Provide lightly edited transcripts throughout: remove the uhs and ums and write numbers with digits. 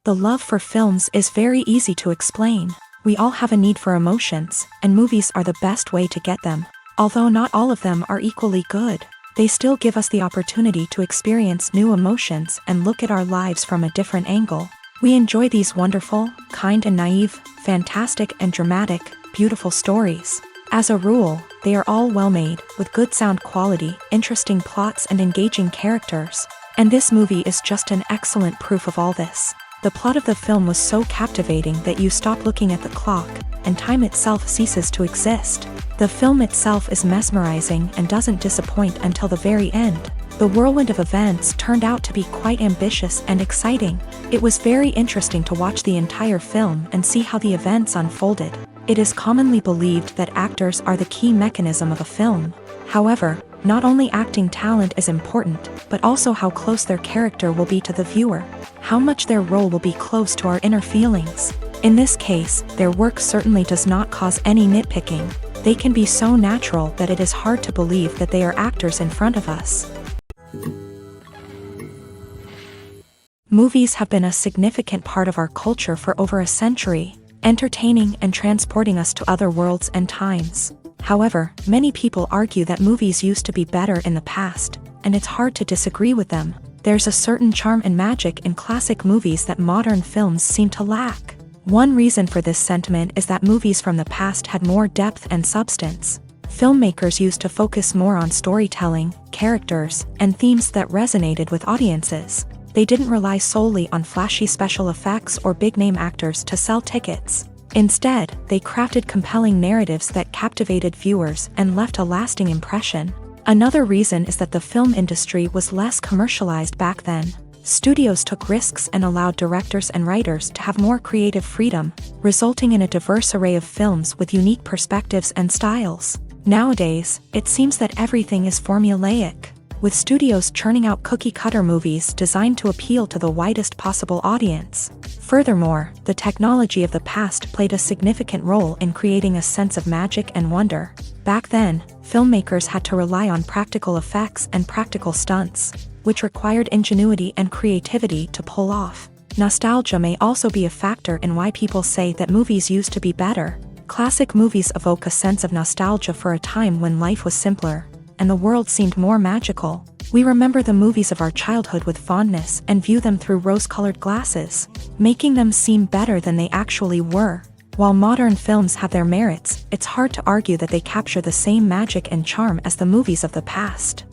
The love for films is very easy to explain. We all have a need for emotions, and movies are the best way to get them. Although not all of them are equally good, they still give us the opportunity to experience new emotions and look at our lives from a different angle. We enjoy these wonderful, kind and naive, fantastic and dramatic, beautiful stories. As a rule, they are all well made, with good sound quality, interesting plots and engaging characters. And this movie is just an excellent proof of all this. The plot of the film was so captivating that you stop looking at the clock, and time itself ceases to exist. The film itself is mesmerizing and doesn't disappoint until the very end. The whirlwind of events turned out to be quite ambitious and exciting. It was very interesting to watch the entire film and see how the events unfolded. It is commonly believed that actors are the key mechanism of a film. However, not only acting talent is important, but also how close their character will be to the viewer. How much their role will be close to our inner feelings. In this case, their work certainly does not cause any nitpicking. They can be so natural that it is hard to believe that they are actors in front of us. Movies have been a significant part of our culture for over a century, entertaining and transporting us to other worlds and times. However, many people argue that movies used to be better in the past, and it's hard to disagree with them. There's a certain charm and magic in classic movies that modern films seem to lack. One reason for this sentiment is that movies from the past had more depth and substance. Filmmakers used to focus more on storytelling, characters, and themes that resonated with audiences. They didn't rely solely on flashy special effects or big-name actors to sell tickets. Instead, they crafted compelling narratives that captivated viewers and left a lasting impression. Another reason is that the film industry was less commercialized back then. Studios took risks and allowed directors and writers to have more creative freedom, resulting in a diverse array of films with unique perspectives and styles. Nowadays, it seems that everything is formulaic, with studios churning out cookie-cutter movies designed to appeal to the widest possible audience. Furthermore, the technology of the past played a significant role in creating a sense of magic and wonder. Back then, filmmakers had to rely on practical effects and practical stunts, which required ingenuity and creativity to pull off. Nostalgia may also be a factor in why people say that movies used to be better. Classic movies evoke a sense of nostalgia for a time when life was simpler, and the world seemed more magical. We remember the movies of our childhood with fondness and view them through rose-colored glasses, making them seem better than they actually were. While modern films have their merits, it's hard to argue that they capture the same magic and charm as the movies of the past.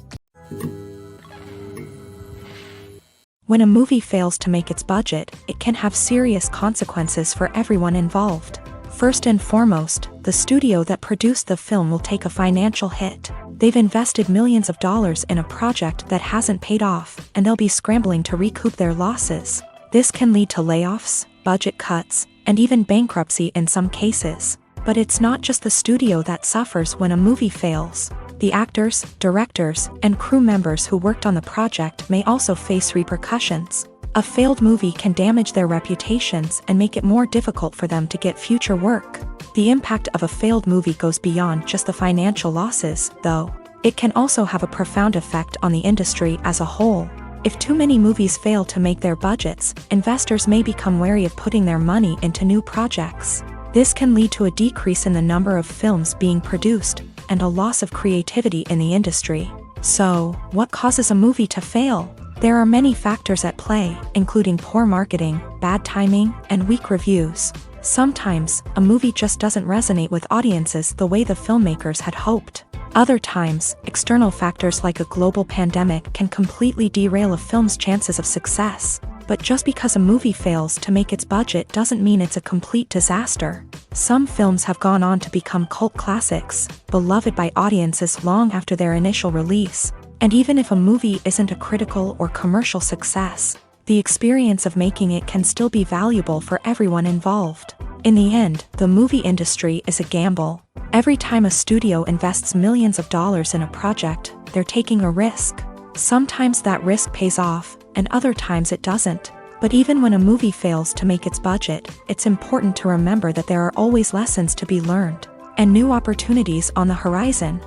When a movie fails to make its budget, it can have serious consequences for everyone involved. First and foremost, the studio that produced the film will take a financial hit. They've invested millions of dollars in a project that hasn't paid off, and they'll be scrambling to recoup their losses. This can lead to layoffs, budget cuts, and even bankruptcy in some cases. But it's not just the studio that suffers when a movie fails. The actors, directors, and crew members who worked on the project may also face repercussions. A failed movie can damage their reputations and make it more difficult for them to get future work. The impact of a failed movie goes beyond just the financial losses, though. It can also have a profound effect on the industry as a whole. If too many movies fail to make their budgets, investors may become wary of putting their money into new projects. This can lead to a decrease in the number of films being produced, and a loss of creativity in the industry. So, what causes a movie to fail? There are many factors at play, including poor marketing, bad timing, and weak reviews. Sometimes, a movie just doesn't resonate with audiences the way the filmmakers had hoped. Other times, external factors like a global pandemic can completely derail a film's chances of success. But just because a movie fails to make its budget doesn't mean it's a complete disaster. Some films have gone on to become cult classics, beloved by audiences long after their initial release. And even if a movie isn't a critical or commercial success, the experience of making it can still be valuable for everyone involved. In the end, the movie industry is a gamble. Every time a studio invests millions of dollars in a project, they're taking a risk. Sometimes that risk pays off, and other times it doesn't. But even when a movie fails to make its budget, it's important to remember that there are always lessons to be learned, and new opportunities on the horizon.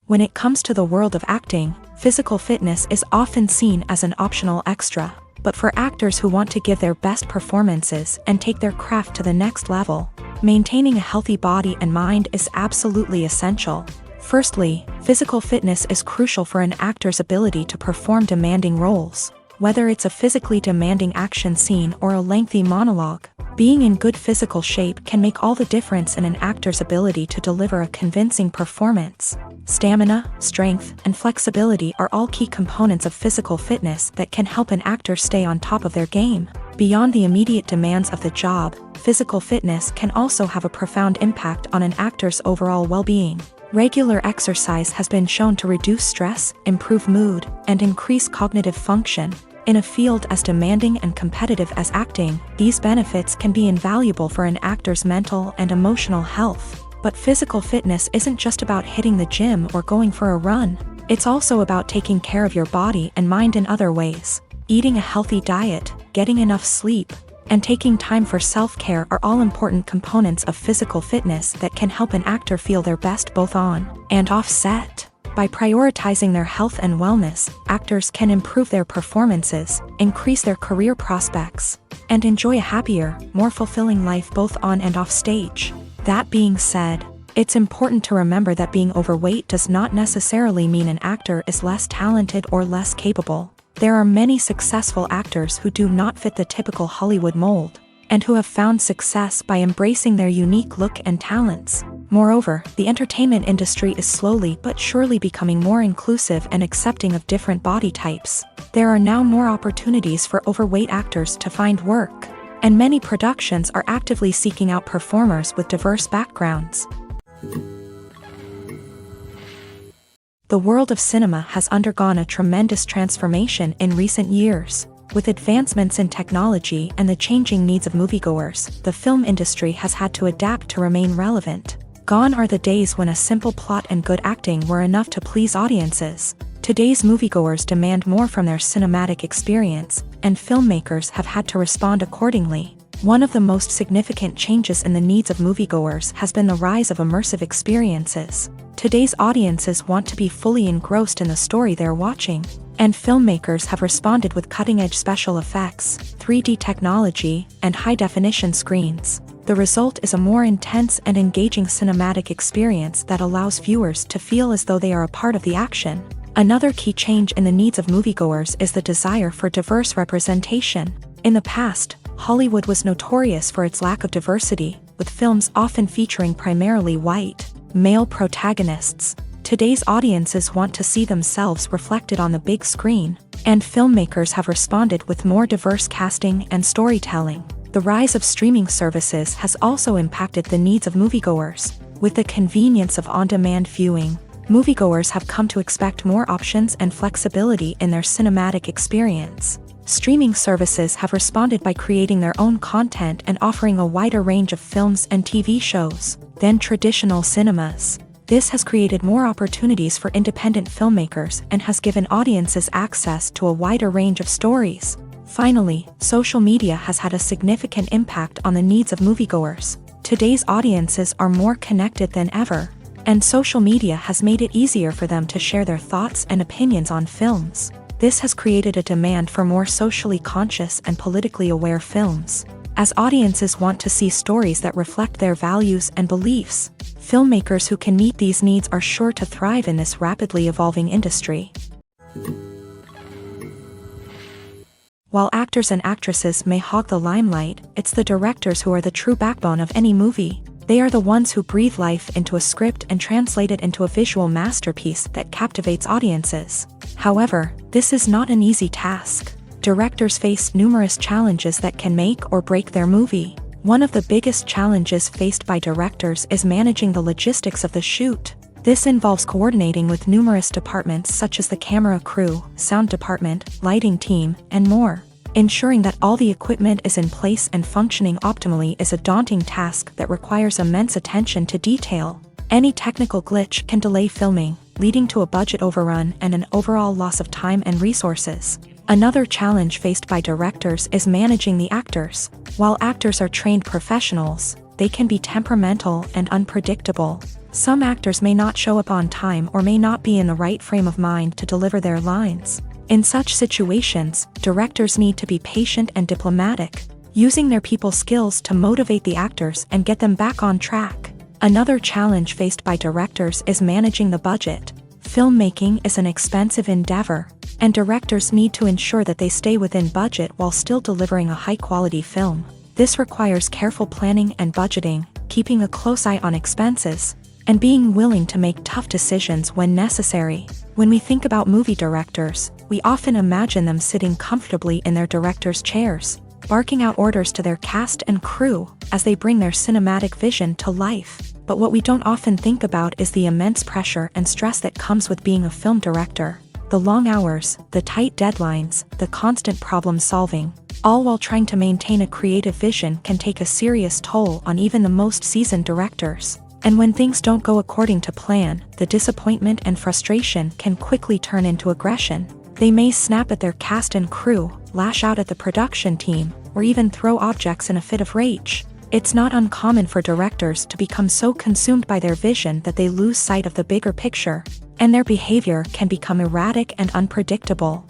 When it comes to the world of acting, physical fitness is often seen as an optional extra. But for actors who want to give their best performances and take their craft to the next level, maintaining a healthy body and mind is absolutely essential. Firstly, physical fitness is crucial for an actor's ability to perform demanding roles. Whether it's a physically demanding action scene or a lengthy monologue, being in good physical shape can make all the difference in an actor's ability to deliver a convincing performance. Stamina, strength, and flexibility are all key components of physical fitness that can help an actor stay on top of their game. Beyond the immediate demands of the job, physical fitness can also have a profound impact on an actor's overall well-being. Regular exercise has been shown to reduce stress, improve mood, and increase cognitive function. In a field as demanding and competitive as acting, these benefits can be invaluable for an actor's mental and emotional health. But physical fitness isn't just about hitting the gym or going for a run. It's also about taking care of your body and mind in other ways. Eating a healthy diet, getting enough sleep, and taking time for self-care are all important components of physical fitness that can help an actor feel their best both on and off set. By prioritizing their health and wellness, actors can improve their performances, increase their career prospects, and enjoy a happier, more fulfilling life both on and off stage. That being said, it's important to remember that being overweight does not necessarily mean an actor is less talented or less capable. There are many successful actors who do not fit the typical Hollywood mold, and who have found success by embracing their unique look and talents. Moreover, the entertainment industry is slowly but surely becoming more inclusive and accepting of different body types. There are now more opportunities for overweight actors to find work, and many productions are actively seeking out performers with diverse backgrounds. The world of cinema has undergone a tremendous transformation in recent years. With advancements in technology and the changing needs of moviegoers, the film industry has had to adapt to remain relevant. Gone are the days when a simple plot and good acting were enough to please audiences. Today's moviegoers demand more from their cinematic experience, and filmmakers have had to respond accordingly. One of the most significant changes in the needs of moviegoers has been the rise of immersive experiences. Today's audiences want to be fully engrossed in the story they're watching, and filmmakers have responded with cutting-edge special effects, 3D technology, and high-definition screens. The result is a more intense and engaging cinematic experience that allows viewers to feel as though they are a part of the action. Another key change in the needs of moviegoers is the desire for diverse representation. In the past, Hollywood was notorious for its lack of diversity, with films often featuring primarily white, male protagonists. Today's audiences want to see themselves reflected on the big screen, and filmmakers have responded with more diverse casting and storytelling. The rise of streaming services has also impacted the needs of moviegoers. With the convenience of on-demand viewing, moviegoers have come to expect more options and flexibility in their cinematic experience. Streaming services have responded by creating their own content and offering a wider range of films and TV shows than traditional cinemas. This has created more opportunities for independent filmmakers and has given audiences access to a wider range of stories. Finally, social media has had a significant impact on the needs of moviegoers. Today's audiences are more connected than ever, and social media has made it easier for them to share their thoughts and opinions on films. This has created a demand for more socially conscious and politically aware films. as audiences want to see stories that reflect their values and beliefs. Filmmakers who can meet these needs are sure to thrive in this rapidly evolving industry. While actors and actresses may hog the limelight, it's the directors who are the true backbone of any movie. They are the ones who breathe life into a script and translate it into a visual masterpiece that captivates audiences. However, this is not an easy task. Directors face numerous challenges that can make or break their movie. One of the biggest challenges faced by directors is managing the logistics of the shoot. This involves coordinating with numerous departments such as the camera crew, sound department, lighting team, and more. Ensuring that all the equipment is in place and functioning optimally is a daunting task that requires immense attention to detail. Any technical glitch can delay filming, leading to a budget overrun and an overall loss of time and resources. Another challenge faced by directors is managing the actors. While actors are trained professionals, they can be temperamental and unpredictable. Some actors may not show up on time or may not be in the right frame of mind to deliver their lines. In such situations, directors need to be patient and diplomatic, using their people skills to motivate the actors and get them back on track. Another challenge faced by directors is managing the budget. Filmmaking is an expensive endeavor, and directors need to ensure that they stay within budget while still delivering a high-quality film. This requires careful planning and budgeting, keeping a close eye on expenses, and being willing to make tough decisions when necessary. When we think about movie directors, we often imagine them sitting comfortably in their director's chairs, barking out orders to their cast and crew as they bring their cinematic vision to life. But what we don't often think about is the immense pressure and stress that comes with being a film director. The long hours, the tight deadlines, the constant problem solving, all while trying to maintain a creative vision can take a serious toll on even the most seasoned directors. And when things don't go according to plan, the disappointment and frustration can quickly turn into aggression. They may snap at their cast and crew, lash out at the production team, or even throw objects in a fit of rage. It's not uncommon for directors to become so consumed by their vision that they lose sight of the bigger picture, and their behavior can become erratic and unpredictable.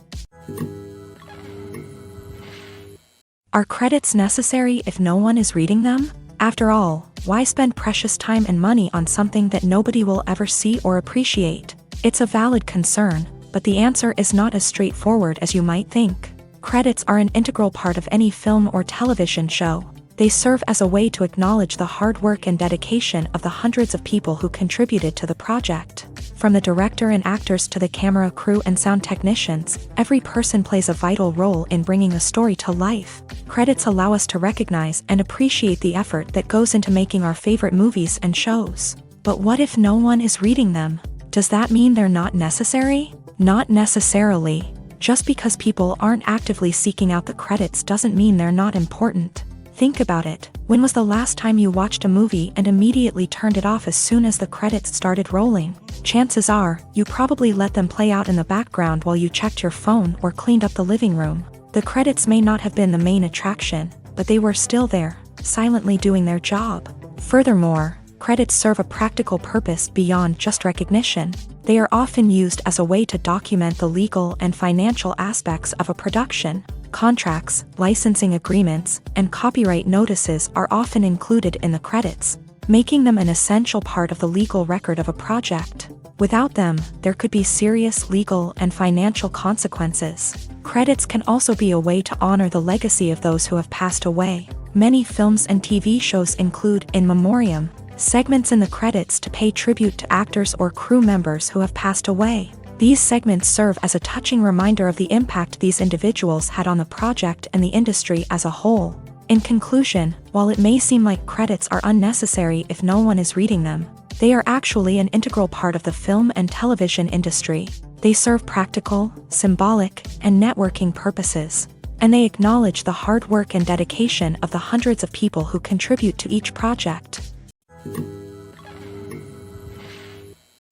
Are credits necessary if no one is reading them? After all, why spend precious time and money on something that nobody will ever see or appreciate? It's a valid concern, but the answer is not as straightforward as you might think. Credits are an integral part of any film or television show. They serve as a way to acknowledge the hard work and dedication of the hundreds of people who contributed to the project. From the director and actors to the camera crew and sound technicians, every person plays a vital role in bringing a story to life. Credits allow us to recognize and appreciate the effort that goes into making our favorite movies and shows. But what if no one is reading them? Does that mean they're not necessary? Not necessarily. Just because people aren't actively seeking out the credits doesn't mean they're not important. Think about it. When was the last time you watched a movie and immediately turned it off as soon as the credits started rolling? Chances are, you probably let them play out in the background while you checked your phone or cleaned up the living room. The credits may not have been the main attraction, but they were still there, silently doing their job. Furthermore, credits serve a practical purpose beyond just recognition. They are often used as a way to document the legal and financial aspects of a production. Contracts, licensing agreements, and copyright notices are often included in the credits, making them an essential part of the legal record of a project. Without them, there could be serious legal and financial consequences. Credits can also be a way to honor the legacy of those who have passed away. Many films and TV shows include in memoriam segments in the credits to pay tribute to actors or crew members who have passed away. These segments serve as a touching reminder of the impact these individuals had on the project and the industry as a whole. In conclusion, while it may seem like credits are unnecessary if no one is reading them, they are actually an integral part of the film and television industry. They serve practical, symbolic, and networking purposes, and they acknowledge the hard work and dedication of the hundreds of people who contribute to each project.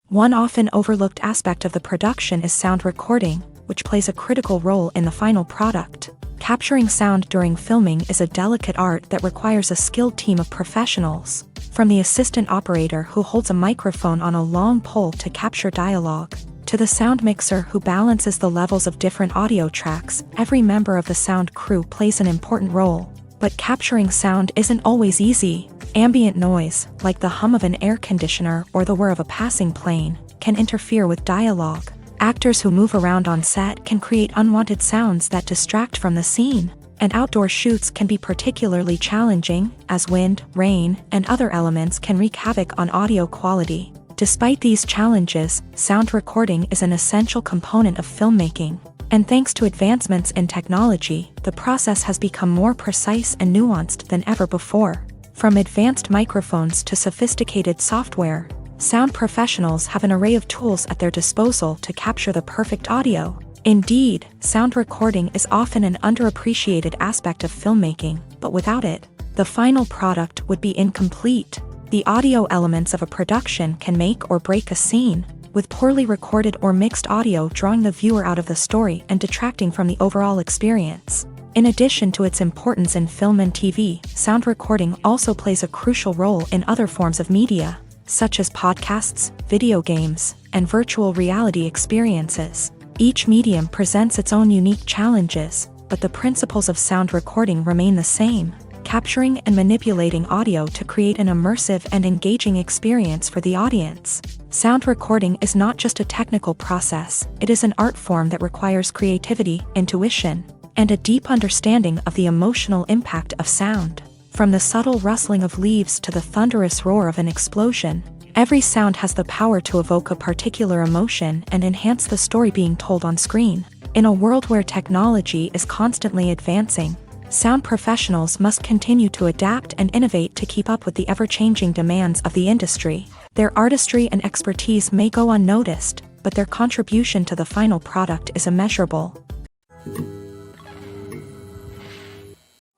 One often overlooked aspect of the production is sound recording, which plays a critical role in the final product. Capturing sound during filming is a delicate art that requires a skilled team of professionals. From the assistant operator who holds a microphone on a long pole to capture dialogue, to the sound mixer who balances the levels of different audio tracks, every member of the sound crew plays an important role. But capturing sound isn't always easy. Ambient noise, like the hum of an air conditioner or the whir of a passing plane, can interfere with dialogue. Actors who move around on set can create unwanted sounds that distract from the scene. And outdoor shoots can be particularly challenging, as wind, rain, and other elements can wreak havoc on audio quality. Despite these challenges, sound recording is an essential component of filmmaking. And thanks to advancements in technology, the process has become more precise and nuanced than ever before. From advanced microphones to sophisticated software, sound professionals have an array of tools at their disposal to capture the perfect audio. Indeed, sound recording is often an underappreciated aspect of filmmaking, but without it, the final product would be incomplete. The audio elements of a production can make or break a scene, with poorly recorded or mixed audio drawing the viewer out of the story and detracting from the overall experience. In addition to its importance in film and TV, sound recording also plays a crucial role in other forms of media, such as podcasts, video games, and virtual reality experiences. Each medium presents its own unique challenges, but the principles of sound recording remain the same: capturing and manipulating audio to create an immersive and engaging experience for the audience. Sound recording is not just a technical process, it is an art form that requires creativity, intuition, and a deep understanding of the emotional impact of sound. From the subtle rustling of leaves to the thunderous roar of an explosion, every sound has the power to evoke a particular emotion and enhance the story being told on screen. In a world where technology is constantly advancing, sound professionals must continue to adapt and innovate to keep up with the ever-changing demands of the industry. Their artistry and expertise may go unnoticed, but their contribution to the final product is immeasurable.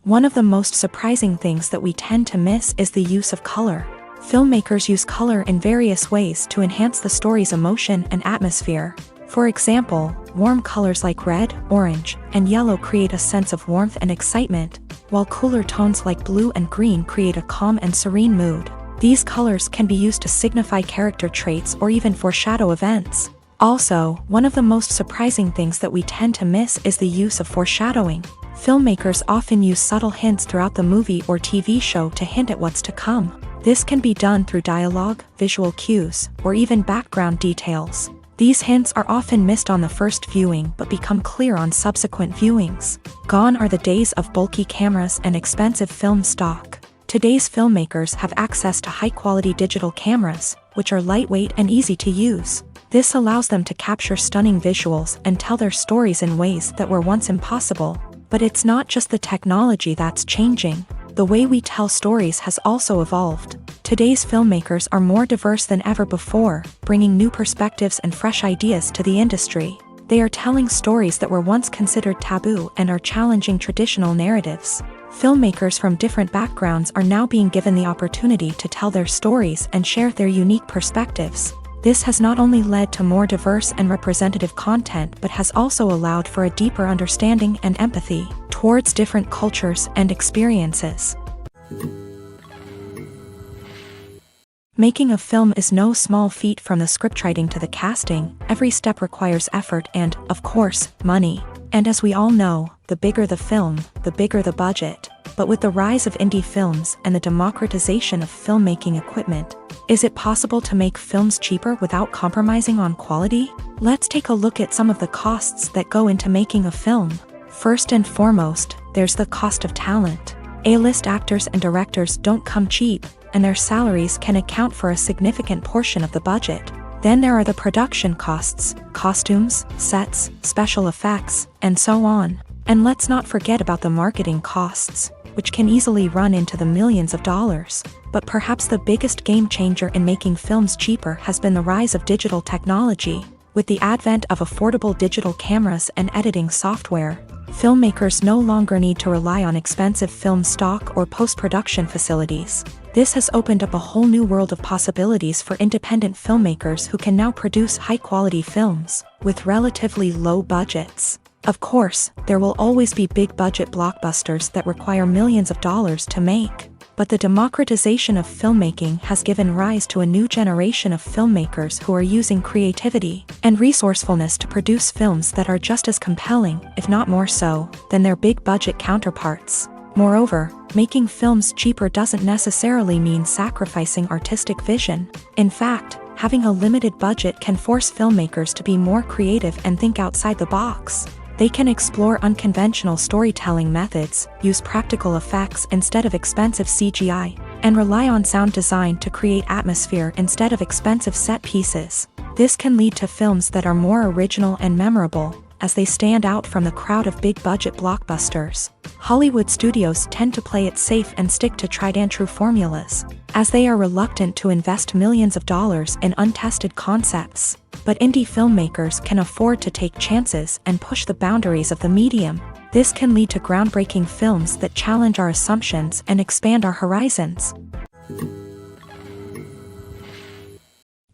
One of the most surprising things that we tend to miss is the use of color. Filmmakers use color in various ways to enhance the story's emotion and atmosphere. For example, warm colors like red, orange, and yellow create a sense of warmth and excitement, while cooler tones like blue and green create a calm and serene mood. These colors can be used to signify character traits or even foreshadow events. Also, one of the most surprising things that we tend to miss is the use of foreshadowing. Filmmakers often use subtle hints throughout the movie or TV show to hint at what's to come. This can be done through dialogue, visual cues, or even background details. These hints are often missed on the first viewing but become clear on subsequent viewings. Gone are the days of bulky cameras and expensive film stock. Today's filmmakers have access to high-quality digital cameras, which are lightweight and easy to use. This allows them to capture stunning visuals and tell their stories in ways that were once impossible. But it's not just the technology that's changing. The way we tell stories has also evolved. Today's filmmakers are more diverse than ever before, bringing new perspectives and fresh ideas to the industry. They are telling stories that were once considered taboo and are challenging traditional narratives. Filmmakers from different backgrounds are now being given the opportunity to tell their stories and share their unique perspectives. This has not only led to more diverse and representative content but has also allowed for a deeper understanding and empathy towards different cultures and experiences. Making a film is no small feat. From the scriptwriting to the casting, every step requires effort and, of course, money. And as we all know, the bigger the film, the bigger the budget. But with the rise of indie films and the democratization of filmmaking equipment, is it possible to make films cheaper without compromising on quality? Let's take a look at some of the costs that go into making a film. First and foremost, there's the cost of talent. A-list actors and directors don't come cheap, and their salaries can account for a significant portion of the budget. Then there are the production costs, costumes, sets, special effects, and so on. And let's not forget about the marketing costs, which can easily run into the millions of dollars. But perhaps the biggest game changer in making films cheaper has been the rise of digital technology. With the advent of affordable digital cameras and editing software, filmmakers no longer need to rely on expensive film stock or post-production facilities. This has opened up a whole new world of possibilities for independent filmmakers who can now produce high-quality films with relatively low budgets. Of course, there will always be big-budget blockbusters that require millions of dollars to make. But the democratization of filmmaking has given rise to a new generation of filmmakers who are using creativity and resourcefulness to produce films that are just as compelling, if not more so, than their big-budget counterparts. Moreover, making films cheaper doesn't necessarily mean sacrificing artistic vision. In fact, having a limited budget can force filmmakers to be more creative and think outside the box. They can explore unconventional storytelling methods, use practical effects instead of expensive CGI, and rely on sound design to create atmosphere instead of expensive set pieces. This can lead to films that are more original and memorable, as they stand out from the crowd of big-budget blockbusters. Hollywood studios tend to play it safe and stick to tried-and-true formulas, as they are reluctant to invest millions of dollars in untested concepts. But indie filmmakers can afford to take chances and push the boundaries of the medium. This can lead to groundbreaking films that challenge our assumptions and expand our horizons.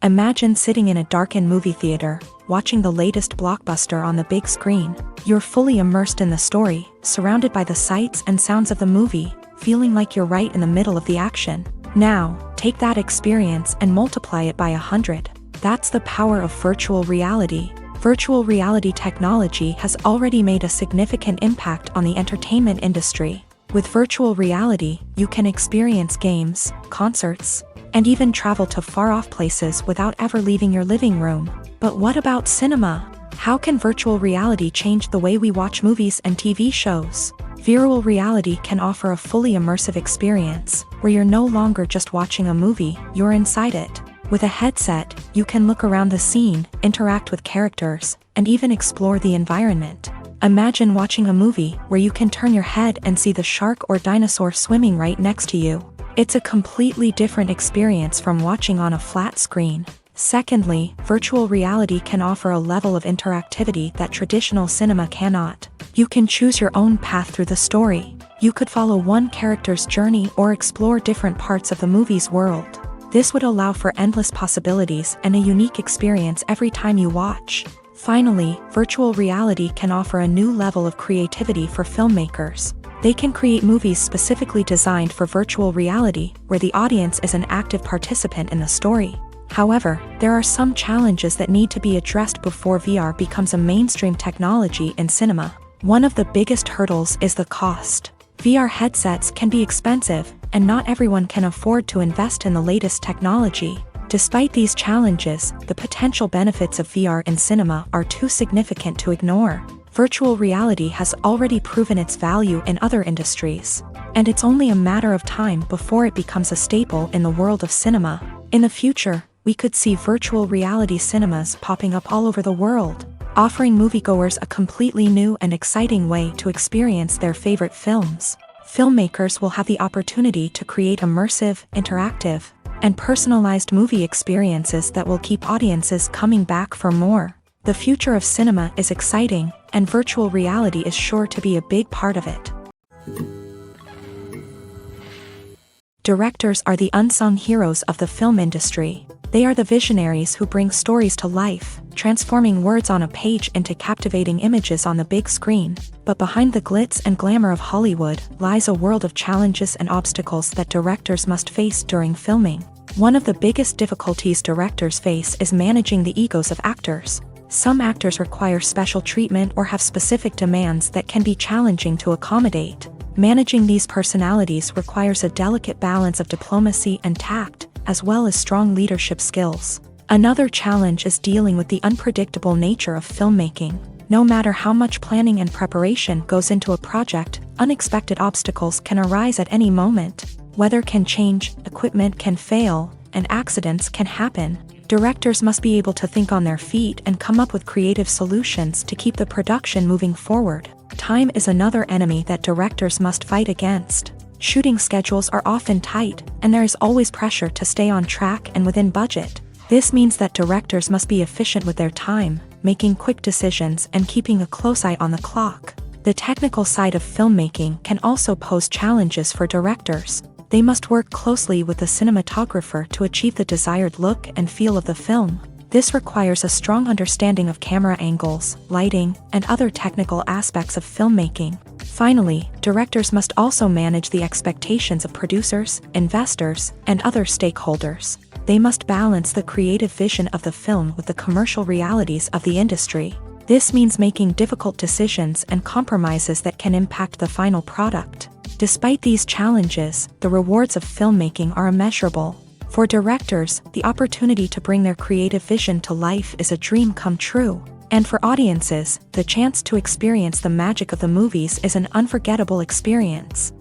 Imagine sitting in a darkened movie theater, watching the latest blockbuster on the big screen. You're fully immersed in the story, surrounded by the sights and sounds of the movie, feeling like you're right in the middle of the action. Now, take that experience and multiply it by 100. That's the power of virtual reality. Virtual reality technology has already made a significant impact on the entertainment industry. With virtual reality, you can experience games, concerts, and even travel to far-off places without ever leaving your living room. But what about cinema? How can virtual reality change the way we watch movies and TV shows? Virtual reality can offer a fully immersive experience, where you're no longer just watching a movie, you're inside it. With a headset, you can look around the scene, interact with characters, and even explore the environment. Imagine watching a movie where you can turn your head and see the shark or dinosaur swimming right next to you. It's a completely different experience from watching on a flat screen. Secondly, virtual reality can offer a level of interactivity that traditional cinema cannot. You can choose your own path through the story. You could follow one character's journey or explore different parts of the movie's world. This would allow for endless possibilities and a unique experience every time you watch. Finally, virtual reality can offer a new level of creativity for filmmakers. They can create movies specifically designed for virtual reality, where the audience is an active participant in the story. However, there are some challenges that need to be addressed before VR becomes a mainstream technology in cinema. One of the biggest hurdles is the cost. VR headsets can be expensive, and not everyone can afford to invest in the latest technology. Despite these challenges, the potential benefits of VR in cinema are too significant to ignore. Virtual reality has already proven its value in other industries, and it's only a matter of time before it becomes a staple in the world of cinema. In the future, we could see virtual reality cinemas popping up all over the world, offering moviegoers a completely new and exciting way to experience their favorite films. Filmmakers will have the opportunity to create immersive, interactive, and personalized movie experiences that will keep audiences coming back for more. The future of cinema is exciting, and virtual reality is sure to be a big part of it. Directors are the unsung heroes of the film industry. They are the visionaries who bring stories to life, transforming words on a page into captivating images on the big screen. But behind the glitz and glamour of Hollywood lies a world of challenges and obstacles that directors must face during filming. One of the biggest difficulties directors face is managing the egos of actors. Some actors require special treatment or have specific demands that can be challenging to accommodate. Managing these personalities requires a delicate balance of diplomacy and tact, as well as strong leadership skills. Another challenge is dealing with the unpredictable nature of filmmaking. No matter how much planning and preparation goes into a project, unexpected obstacles can arise at any moment. Weather can change, equipment can fail, and accidents can happen. Directors must be able to think on their feet and come up with creative solutions to keep the production moving forward. Time is another enemy that directors must fight against. Shooting schedules are often tight, and there is always pressure to stay on track and within budget. This means that directors must be efficient with their time, making quick decisions and keeping a close eye on the clock. The technical side of filmmaking can also pose challenges for directors. They must work closely with the cinematographer to achieve the desired look and feel of the film. This requires a strong understanding of camera angles, lighting, and other technical aspects of filmmaking. Finally, directors must also manage the expectations of producers, investors, and other stakeholders. They must balance the creative vision of the film with the commercial realities of the industry. This means making difficult decisions and compromises that can impact the final product. Despite these challenges, the rewards of filmmaking are immeasurable. For directors, the opportunity to bring their creative vision to life is a dream come true. And for audiences, the chance to experience the magic of the movies is an unforgettable experience.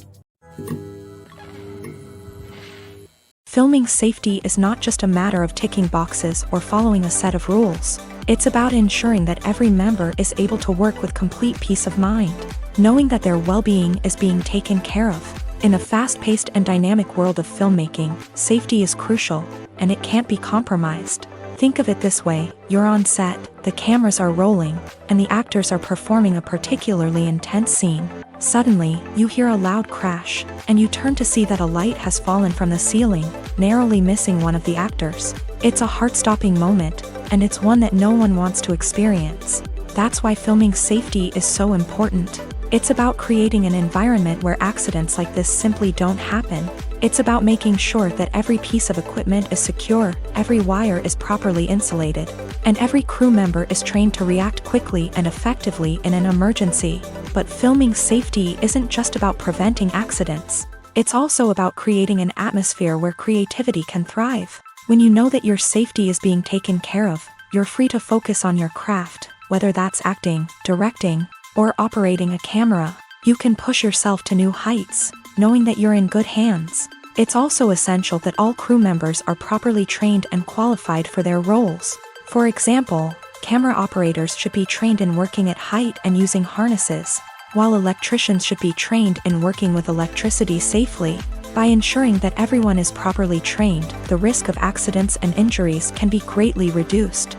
Filming safety is not just a matter of ticking boxes or following a set of rules. It's about ensuring that every member is able to work with complete peace of mind, knowing that their well-being is being taken care of. In a fast-paced and dynamic world of filmmaking, safety is crucial, and it can't be compromised. Think of it this way: you're on set, the cameras are rolling, and the actors are performing a particularly intense scene. Suddenly, you hear a loud crash, and you turn to see that a light has fallen from the ceiling, narrowly missing one of the actors. It's a heart-stopping moment, and it's one that no one wants to experience. That's why filming safety is so important. It's about creating an environment where accidents like this simply don't happen. It's about making sure that every piece of equipment is secure, every wire is properly insulated, and every crew member is trained to react quickly and effectively in an emergency. But filming safety isn't just about preventing accidents. It's also about creating an atmosphere where creativity can thrive. When you know that your safety is being taken care of, you're free to focus on your craft, whether that's acting, directing, or operating a camera. You can push yourself to new heights, knowing that you're in good hands. It's also essential that all crew members are properly trained and qualified for their roles. For example, camera operators should be trained in working at height and using harnesses, while electricians should be trained in working with electricity safely. By ensuring that everyone is properly trained, the risk of accidents and injuries can be greatly reduced.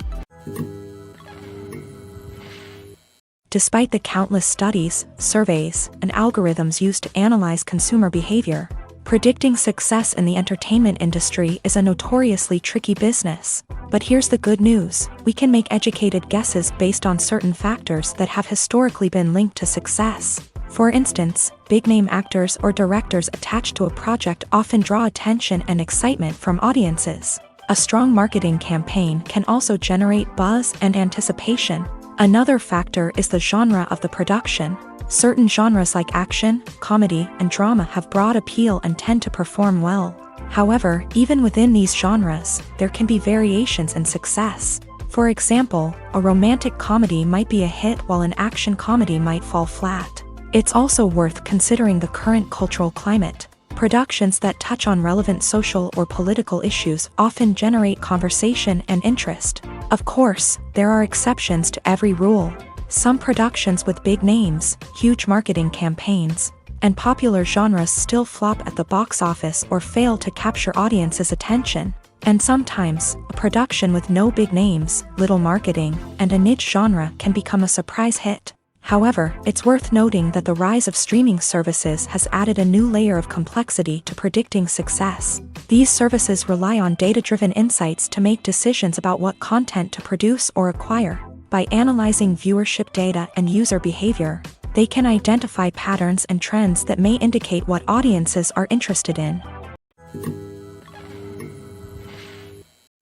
Despite the countless studies, surveys, and algorithms used to analyze consumer behavior, predicting success in the entertainment industry is a notoriously tricky business. But here's the good news: we can make educated guesses based on certain factors that have historically been linked to success. For instance, big-name actors or directors attached to a project often draw attention and excitement from audiences. A strong marketing campaign can also generate buzz and anticipation. Another factor is the genre of the production. Certain genres like action, comedy, and drama have broad appeal and tend to perform well. However, even within these genres, there can be variations in success. For example, a romantic comedy might be a hit while an action comedy might fall flat. It's also worth considering the current cultural climate. Productions that touch on relevant social or political issues often generate conversation and interest. Of course, there are exceptions to every rule. Some productions with big names, huge marketing campaigns, and popular genres still flop at the box office or fail to capture audiences' attention. And sometimes, a production with no big names, little marketing, and a niche genre can become a surprise hit. However, it's worth noting that the rise of streaming services has added a new layer of complexity to predicting success. These services rely on data-driven insights to make decisions about what content to produce or acquire. By analyzing viewership data and user behavior, they can identify patterns and trends that may indicate what audiences are interested in.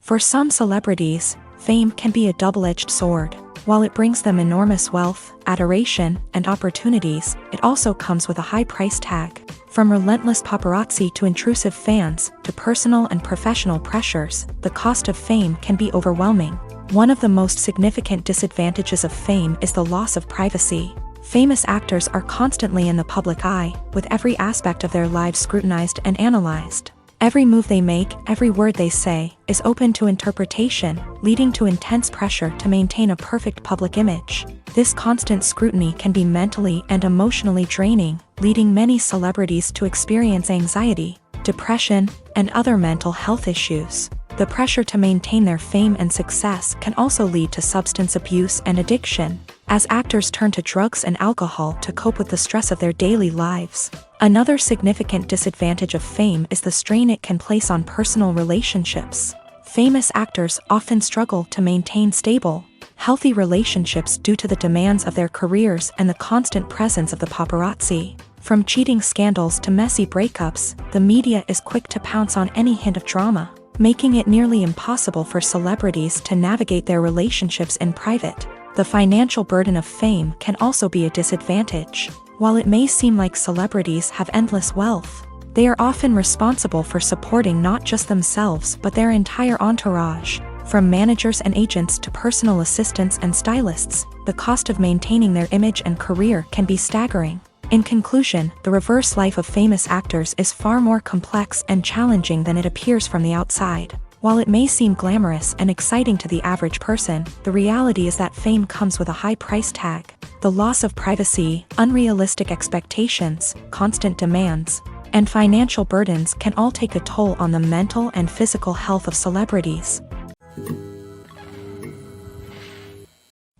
For some celebrities, fame can be a double-edged sword. While it brings them enormous wealth, adoration, and opportunities, it also comes with a high price tag. From relentless paparazzi to intrusive fans, to personal and professional pressures, the cost of fame can be overwhelming. One of the most significant disadvantages of fame is the loss of privacy. Famous actors are constantly in the public eye, with every aspect of their lives scrutinized and analyzed. Every move they make, every word they say, is open to interpretation, leading to intense pressure to maintain a perfect public image. This constant scrutiny can be mentally and emotionally draining, leading many celebrities to experience anxiety, depression, and other mental health issues. The pressure to maintain their fame and success can also lead to substance abuse and addiction, as actors turn to drugs and alcohol to cope with the stress of their daily lives. Another significant disadvantage of fame is the strain it can place on personal relationships. Famous actors often struggle to maintain stable, healthy relationships due to the demands of their careers and the constant presence of the paparazzi. From cheating scandals to messy breakups, the media is quick to pounce on any hint of drama, making it nearly impossible for celebrities to navigate their relationships in private. The financial burden of fame can also be a disadvantage. While it may seem like celebrities have endless wealth, they are often responsible for supporting not just themselves but their entire entourage. From managers and agents to personal assistants and stylists, the cost of maintaining their image and career can be staggering. In conclusion, the reverse life of famous actors is far more complex and challenging than it appears from the outside. While it may seem glamorous and exciting to the average person, the reality is that fame comes with a high price tag. The loss of privacy, unrealistic expectations, constant demands, and financial burdens can all take a toll on the mental and physical health of celebrities.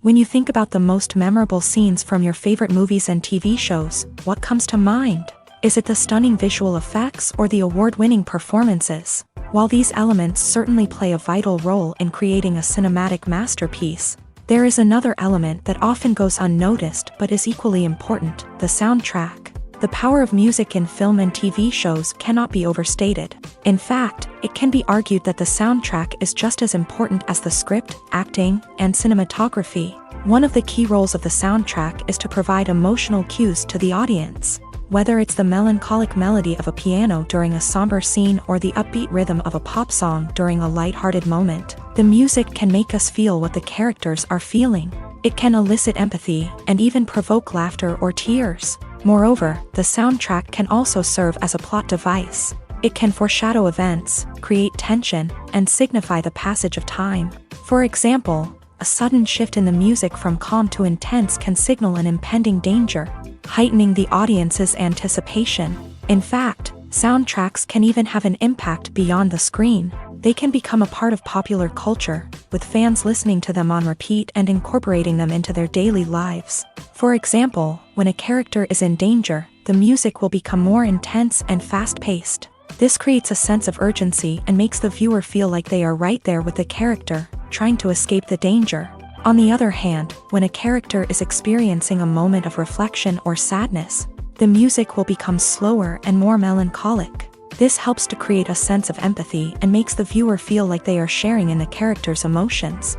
When you think about the most memorable scenes from your favorite movies and TV shows, what comes to mind? Is it the stunning visual effects or the award-winning performances? While these elements certainly play a vital role in creating a cinematic masterpiece, there is another element that often goes unnoticed but is equally important: the soundtrack. The power of music in film and TV shows cannot be overstated. In fact, it can be argued that the soundtrack is just as important as the script, acting, and cinematography. One of the key roles of the soundtrack is to provide emotional cues to the audience. Whether it's the melancholic melody of a piano during a somber scene or the upbeat rhythm of a pop song during a light-hearted moment, the music can make us feel what the characters are feeling. It can elicit empathy and even provoke laughter or tears. Moreover, the soundtrack can also serve as a plot device. It can foreshadow events, create tension, and signify the passage of time. For example, a sudden shift in the music from calm to intense can signal an impending danger, heightening the audience's anticipation. In fact, soundtracks can even have an impact beyond the screen. They can become a part of popular culture, with fans listening to them on repeat and incorporating them into their daily lives. For example, when a character is in danger, the music will become more intense and fast-paced. This creates a sense of urgency and makes the viewer feel like they are right there with the character, trying to escape the danger. On the other hand, when a character is experiencing a moment of reflection or sadness, the music will become slower and more melancholic. This helps to create a sense of empathy and makes the viewer feel like they are sharing in the character's emotions.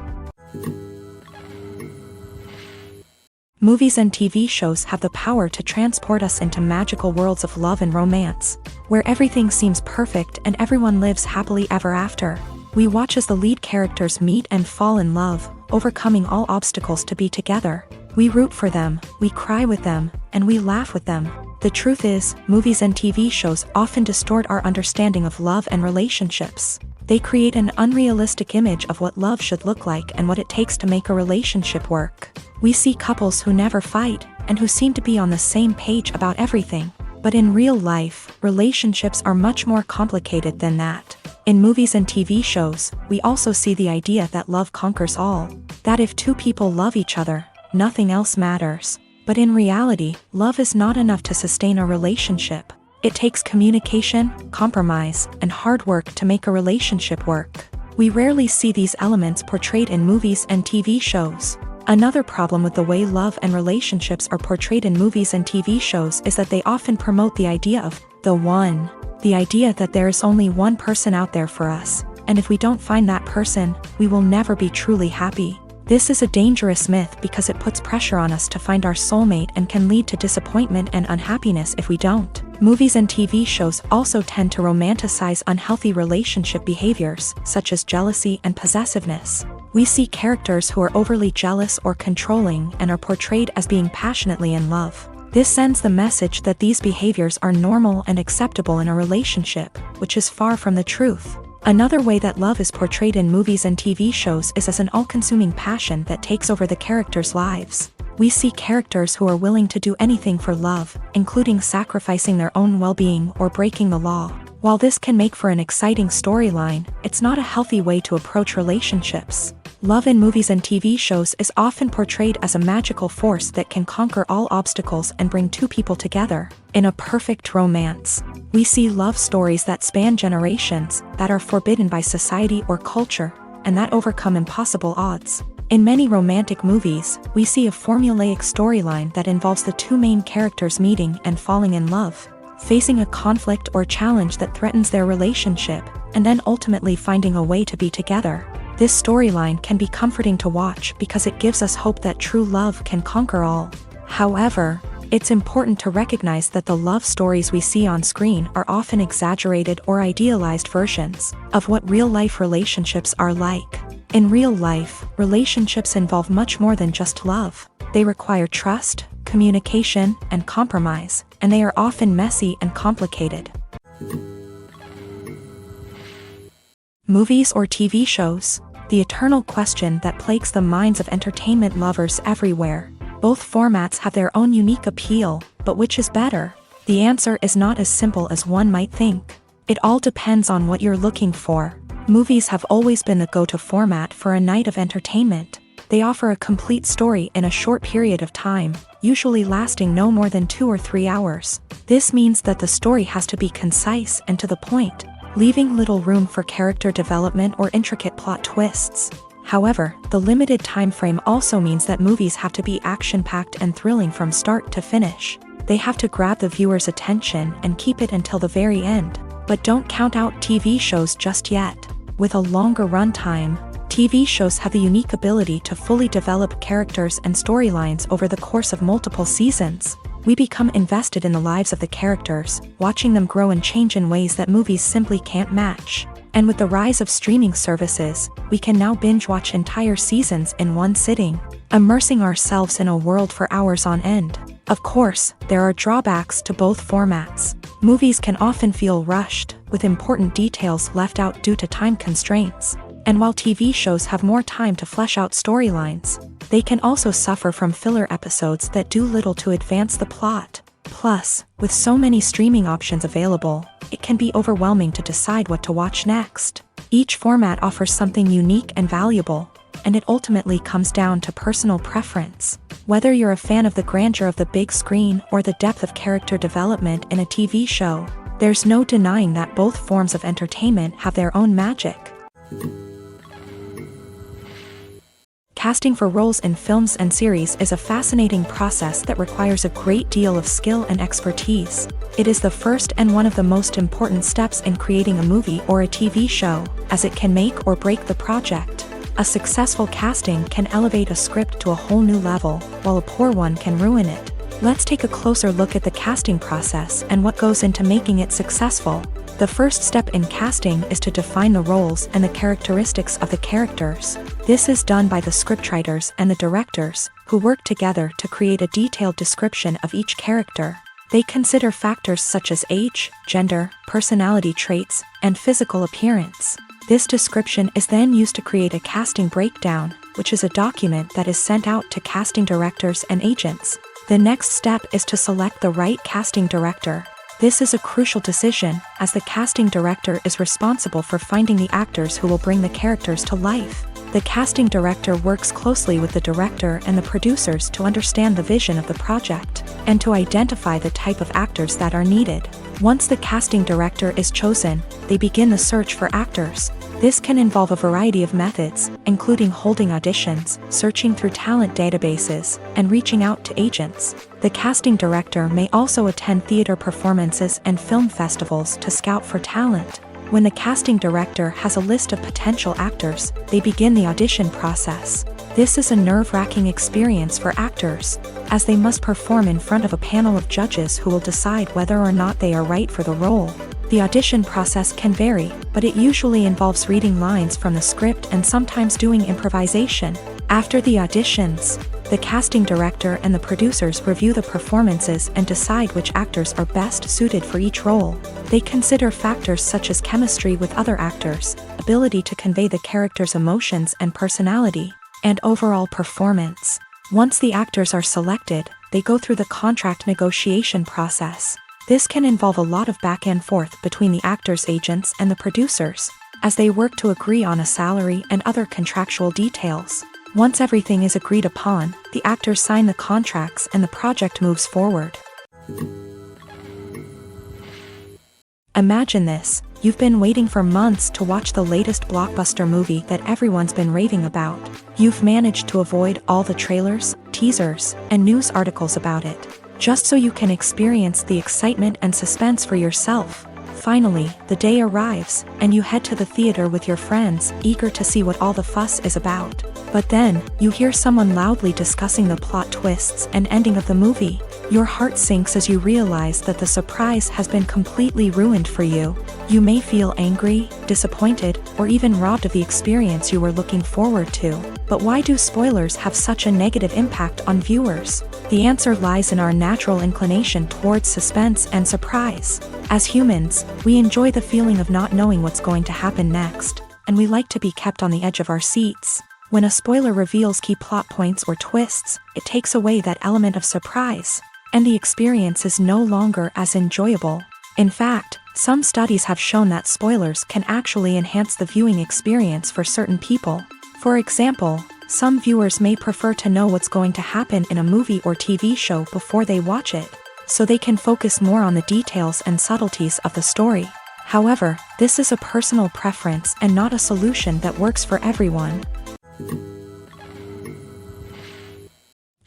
Movies and TV shows have the power to transport us into magical worlds of love and romance, where everything seems perfect and everyone lives happily ever after. We watch as the lead characters meet and fall in love, overcoming all obstacles to be together. We root for them, we cry with them, and we laugh with them. The truth is, movies and TV shows often distort our understanding of love and relationships. They create an unrealistic image of what love should look like and what it takes to make a relationship work. We see couples who never fight, and who seem to be on the same page about everything. But in real life, relationships are much more complicated than that. In movies and TV shows, we also see the idea that love conquers all. That if two people love each other, nothing else matters. But in reality, love is not enough to sustain a relationship. It takes communication, compromise, and hard work to make a relationship work. We rarely see these elements portrayed in movies and TV shows. Another problem with the way love and relationships are portrayed in movies and TV shows is that they often promote the idea of the one. The idea that there is only one person out there for us, and if we don't find that person, we will never be truly happy. This is a dangerous myth because it puts pressure on us to find our soulmate and can lead to disappointment and unhappiness if we don't. Movies and TV shows also tend to romanticize unhealthy relationship behaviors, such as jealousy and possessiveness. We see characters who are overly jealous or controlling and are portrayed as being passionately in love. This sends the message that these behaviors are normal and acceptable in a relationship, which is far from the truth. Another way that love is portrayed in movies and TV shows is as an all-consuming passion that takes over the characters' lives. We see characters who are willing to do anything for love, including sacrificing their own well-being or breaking the law. While this can make for an exciting storyline, it's not a healthy way to approach relationships. Love in movies and TV shows is often portrayed as a magical force that can conquer all obstacles and bring two people together. In a perfect romance, we see love stories that span generations, that are forbidden by society or culture, and that overcome impossible odds. In many romantic movies, we see a formulaic storyline that involves the two main characters meeting and falling in love, facing a conflict or challenge that threatens their relationship, and then ultimately finding a way to be together. This storyline can be comforting to watch because it gives us hope that true love can conquer all. However, It's important to recognize that the love stories we see on screen are often exaggerated or idealized versions of what real-life relationships are like. In real life, relationships involve much more than just love. They require trust, communication, and compromise, and they are often messy and complicated. Movies or TV shows? The eternal question that plagues the minds of entertainment lovers everywhere. Both formats have their own unique appeal, but which is better? The answer is not as simple as one might think. It all depends on what you're looking for. Movies have always been the go-to format for a night of entertainment. They offer a complete story in a short period of time, usually lasting no more than 2 or 3 hours. This means that the story has to be concise and to the point, leaving little room for character development or intricate plot twists. However, the limited time frame also means that movies have to be action-packed and thrilling from start to finish. They have to grab the viewer's attention and keep it until the very end. But don't count out TV shows just yet. With a longer runtime, TV shows have the unique ability to fully develop characters and storylines over the course of multiple seasons. We become invested in the lives of the characters, watching them grow and change in ways that movies simply can't match. And with the rise of streaming services, we can now binge-watch entire seasons in one sitting, immersing ourselves in a world for hours on end. Of course, there are drawbacks to both formats. Movies can often feel rushed, with important details left out due to time constraints. And while TV shows have more time to flesh out storylines, they can also suffer from filler episodes that do little to advance the plot. Plus, with so many streaming options available, it can be overwhelming to decide what to watch next. Each format offers something unique and valuable, and it ultimately comes down to personal preference. Whether you're a fan of the grandeur of the big screen or the depth of character development in a TV show, there's no denying that both forms of entertainment have their own magic. Casting for roles in films and series is a fascinating process that requires a great deal of skill and expertise. It is the first and one of the most important steps in creating a movie or a TV show, as it can make or break the project. A successful casting can elevate a script to a whole new level, while a poor one can ruin it. Let's take a closer look at the casting process and what goes into making it successful. The first step in casting is to define the roles and the characteristics of the characters. This is done by the scriptwriters and the directors, who work together to create a detailed description of each character. They consider factors such as age, gender, personality traits, and physical appearance. This description is then used to create a casting breakdown, which is a document that is sent out to casting directors and agents. The next step is to select the right casting director. This is a crucial decision, as the casting director is responsible for finding the actors who will bring the characters to life. The casting director works closely with the director and the producers to understand the vision of the project, and to identify the type of actors that are needed. Once the casting director is chosen, they begin the search for actors. This can involve a variety of methods, including holding auditions, searching through talent databases, and reaching out to agents. The casting director may also attend theater performances and film festivals to scout for talent. When the casting director has a list of potential actors, they begin the audition process. This is a nerve-wracking experience for actors, as they must perform in front of a panel of judges who will decide whether or not they are right for the role. The audition process can vary, but it usually involves reading lines from the script and sometimes doing improvisation. After the auditions, the casting director and the producers review the performances and decide which actors are best suited for each role. They consider factors such as chemistry with other actors, ability to convey the character's emotions and personality, and overall performance. Once the actors are selected, they go through the contract negotiation process. This can involve a lot of back and forth between the actors' agents and the producers, as they work to agree on a salary and other contractual details. Once everything is agreed upon, the actors sign the contracts and the project moves forward. Imagine this: you've been waiting for months to watch the latest blockbuster movie that everyone's been raving about. You've managed to avoid all the trailers, teasers, and news articles about it, just so you can experience the excitement and suspense for yourself. Finally, the day arrives, and you head to the theater with your friends, eager to see what all the fuss is about. But then, you hear someone loudly discussing the plot twists and ending of the movie. Your heart sinks as you realize that the surprise has been completely ruined for you. You may feel angry, disappointed, or even robbed of the experience you were looking forward to. But why do spoilers have such a negative impact on viewers? The answer lies in our natural inclination towards suspense and surprise. As humans, we enjoy the feeling of not knowing what's going to happen next, and we like to be kept on the edge of our seats. When a spoiler reveals key plot points or twists, it takes away that element of surprise, and the experience is no longer as enjoyable. In fact, some studies have shown that spoilers can actually enhance the viewing experience for certain people. For example, some viewers may prefer to know what's going to happen in a movie or TV show before they watch it, so they can focus more on the details and subtleties of the story. However, this is a personal preference and not a solution that works for everyone.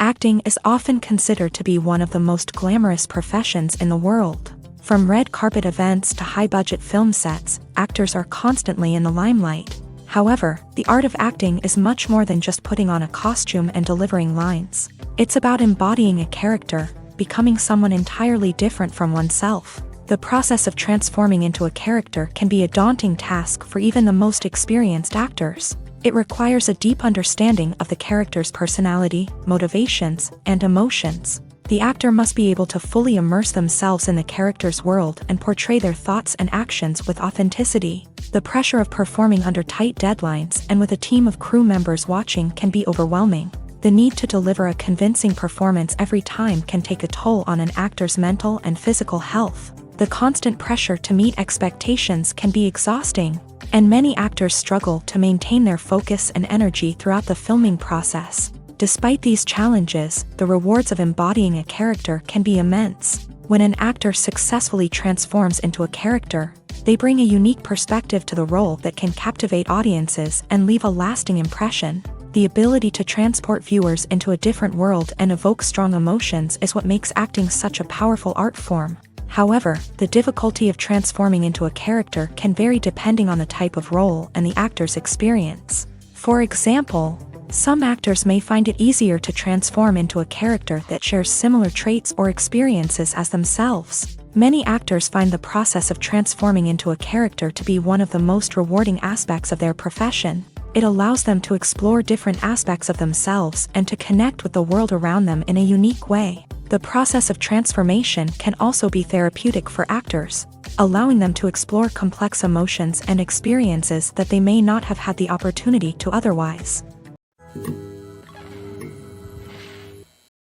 Acting is often considered to be one of the most glamorous professions in the world. From red carpet events to high-budget film sets, actors are constantly in the limelight. However, the art of acting is much more than just putting on a costume and delivering lines. It's about embodying a character, becoming someone entirely different from oneself. The process of transforming into a character can be a daunting task for even the most experienced actors. It requires a deep understanding of the character's personality, motivations, and emotions. The actor must be able to fully immerse themselves in the character's world and portray their thoughts and actions with authenticity. The pressure of performing under tight deadlines and with a team of crew members watching can be overwhelming. The need to deliver a convincing performance every time can take a toll on an actor's mental and physical health. The constant pressure to meet expectations can be exhausting, and many actors struggle to maintain their focus and energy throughout the filming process. Despite these challenges, the rewards of embodying a character can be immense. When an actor successfully transforms into a character, they bring a unique perspective to the role that can captivate audiences and leave a lasting impression. The ability to transport viewers into a different world and evoke strong emotions is what makes acting such a powerful art form. However, the difficulty of transforming into a character can vary depending on the type of role and the actor's experience. For example, some actors may find it easier to transform into a character that shares similar traits or experiences as themselves. Many actors find the process of transforming into a character to be one of the most rewarding aspects of their profession. It allows them to explore different aspects of themselves and to connect with the world around them in a unique way. The process of transformation can also be therapeutic for actors, allowing them to explore complex emotions and experiences that they may not have had the opportunity to otherwise.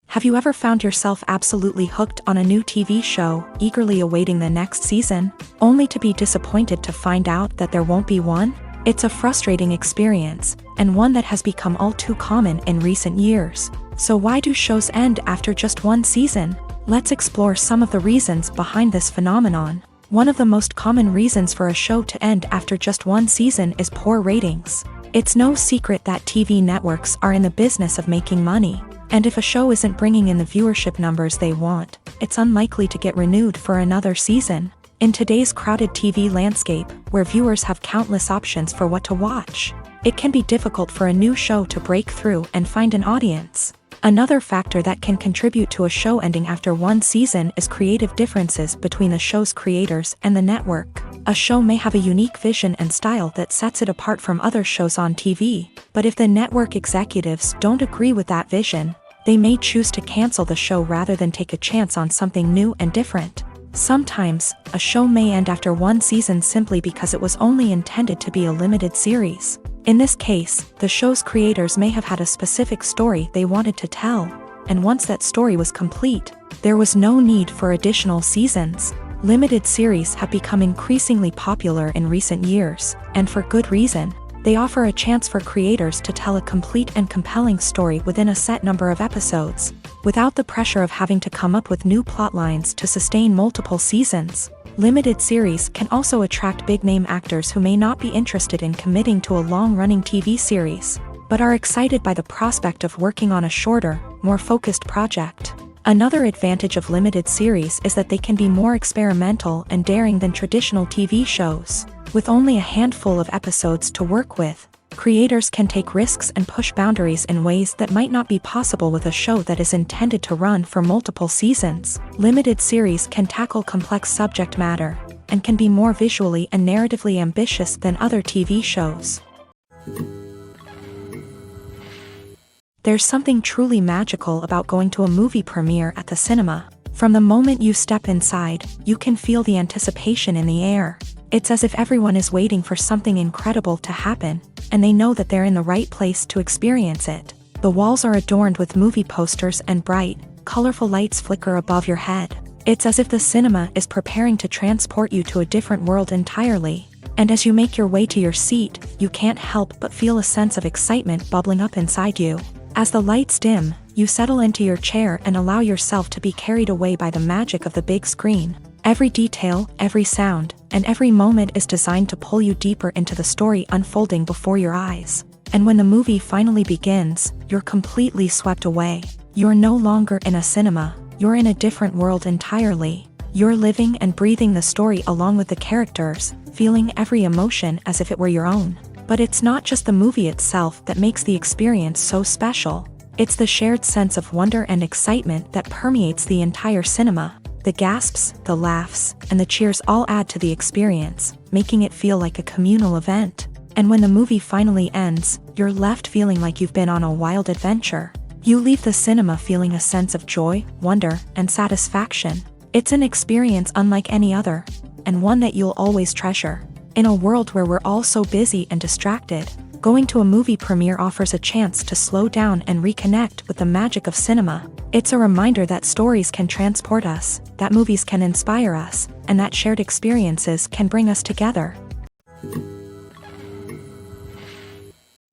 Have you ever found yourself absolutely hooked on a new TV show, eagerly awaiting the next season, only to be disappointed to find out that there won't be one? It's a frustrating experience, and one that has become all too common in recent years. So why do shows end after just one season? Let's explore some of the reasons behind this phenomenon. One of the most common reasons for a show to end after just one season is poor ratings. It's no secret that TV networks are in the business of making money, and if a show isn't bringing in the viewership numbers they want, it's unlikely to get renewed for another season. In today's crowded TV landscape, where viewers have countless options for what to watch, it can be difficult for a new show to break through and find an audience. Another factor that can contribute to a show ending after one season is creative differences between the show's creators and the network. A show may have a unique vision and style that sets it apart from other shows on TV, but if the network executives don't agree with that vision, they may choose to cancel the show rather than take a chance on something new and different. Sometimes, a show may end after one season simply because it was only intended to be a limited series. In this case, the show's creators may have had a specific story they wanted to tell, and once that story was complete, there was no need for additional seasons. Limited series have become increasingly popular in recent years, and for good reason. They offer a chance for creators to tell a complete and compelling story within a set number of episodes, without the pressure of having to come up with new plot lines to sustain multiple seasons. Limited series can also attract big-name actors who may not be interested in committing to a long-running TV series, but are excited by the prospect of working on a shorter, more focused project. Another advantage of limited series is that they can be more experimental and daring than traditional TV shows. With only a handful of episodes to work with, Creators can take risks and push boundaries in ways that might not be possible with a show that is intended to run for multiple seasons. Limited series can tackle complex subject matter and can be more visually and narratively ambitious than other TV shows. There's something truly magical about going to a movie premiere at the cinema. From the moment you step inside, you can feel the anticipation in the air. It's as if everyone is waiting for something incredible to happen, and they know that they're in the right place to experience it. The walls are adorned with movie posters and bright, colorful lights flicker above your head. It's as if the cinema is preparing to transport you to a different world entirely. And as you make your way to your seat, you can't help but feel a sense of excitement bubbling up inside you. As the lights dim, you settle into your chair and allow yourself to be carried away by the magic of the big screen. Every detail, every sound, and every moment is designed to pull you deeper into the story unfolding before your eyes. And when the movie finally begins, you're completely swept away. You're no longer in a cinema, you're in a different world entirely. You're living and breathing the story along with the characters, feeling every emotion as if it were your own. But it's not just the movie itself that makes the experience so special. It's the shared sense of wonder and excitement that permeates the entire cinema. The gasps, the laughs, and the cheers all add to the experience, making it feel like a communal event. And when the movie finally ends, you're left feeling like you've been on a wild adventure. You leave the cinema feeling a sense of joy, wonder, and satisfaction. It's an experience unlike any other, and one that you'll always treasure. In a world where we're all so busy and distracted, going to a movie premiere offers a chance to slow down and reconnect with the magic of cinema. It's a reminder that stories can transport us, that movies can inspire us, and that shared experiences can bring us together.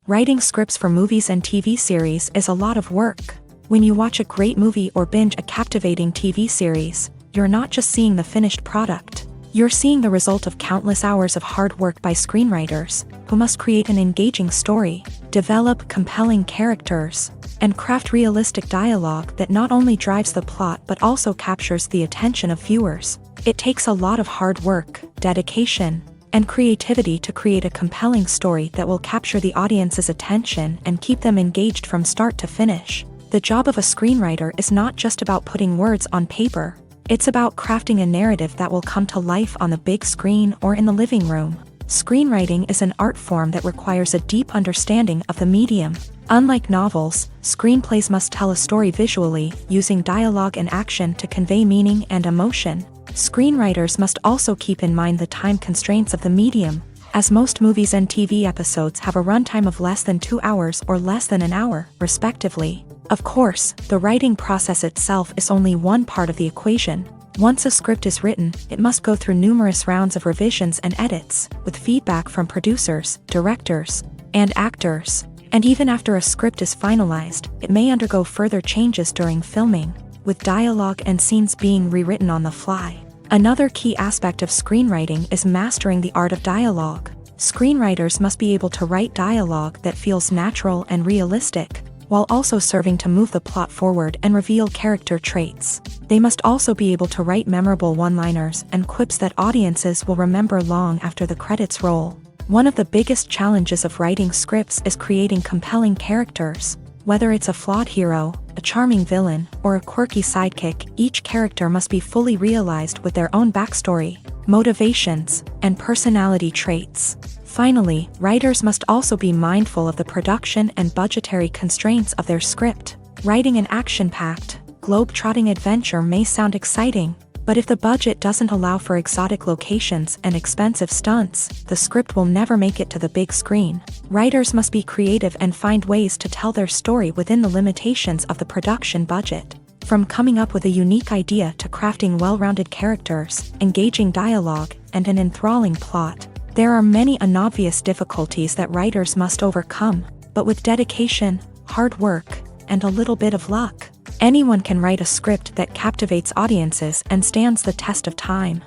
Writing scripts for movies and TV series is a lot of work. When you watch a great movie or binge a captivating TV series, you're not just seeing the finished product. You're seeing the result of countless hours of hard work by screenwriters, who must create an engaging story, develop compelling characters, and craft realistic dialogue that not only drives the plot but also captures the attention of viewers. It takes a lot of hard work, dedication, and creativity to create a compelling story that will capture the audience's attention and keep them engaged from start to finish. The job of a screenwriter is not just about putting words on paper. It's about crafting a narrative that will come to life on the big screen or in the living room. Screenwriting is an art form that requires a deep understanding of the medium. Unlike novels, screenplays must tell a story visually, using dialogue and action to convey meaning and emotion. Screenwriters must also keep in mind the time constraints of the medium, as most movies and TV episodes have a runtime of less than 2 hours or less than an hour, respectively. Of course, the writing process itself is only one part of the equation. Once a script is written, it must go through numerous rounds of revisions and edits, with feedback from producers, directors, and actors. And even after a script is finalized, it may undergo further changes during filming, with dialogue and scenes being rewritten on the fly. Another key aspect of screenwriting is mastering the art of dialogue. Screenwriters must be able to write dialogue that feels natural and realistic, while also serving to move the plot forward and reveal character traits. They must also be able to write memorable one-liners and quips that audiences will remember long after the credits roll. One of the biggest challenges of writing scripts is creating compelling characters. Whether it's a flawed hero, a charming villain, or a quirky sidekick, each character must be fully realized with their own backstory, motivations, and personality traits. Finally, writers must also be mindful of the production and budgetary constraints of their script. Writing an action-packed, globe-trotting adventure may sound exciting, but if the budget doesn't allow for exotic locations and expensive stunts, the script will never make it to the big screen. Writers must be creative and find ways to tell their story within the limitations of the production budget. From coming up with a unique idea to crafting well-rounded characters, engaging dialogue, and an enthralling plot, there are many unobvious difficulties that writers must overcome, but with dedication, hard work, and a little bit of luck, anyone can write a script that captivates audiences and stands the test of time.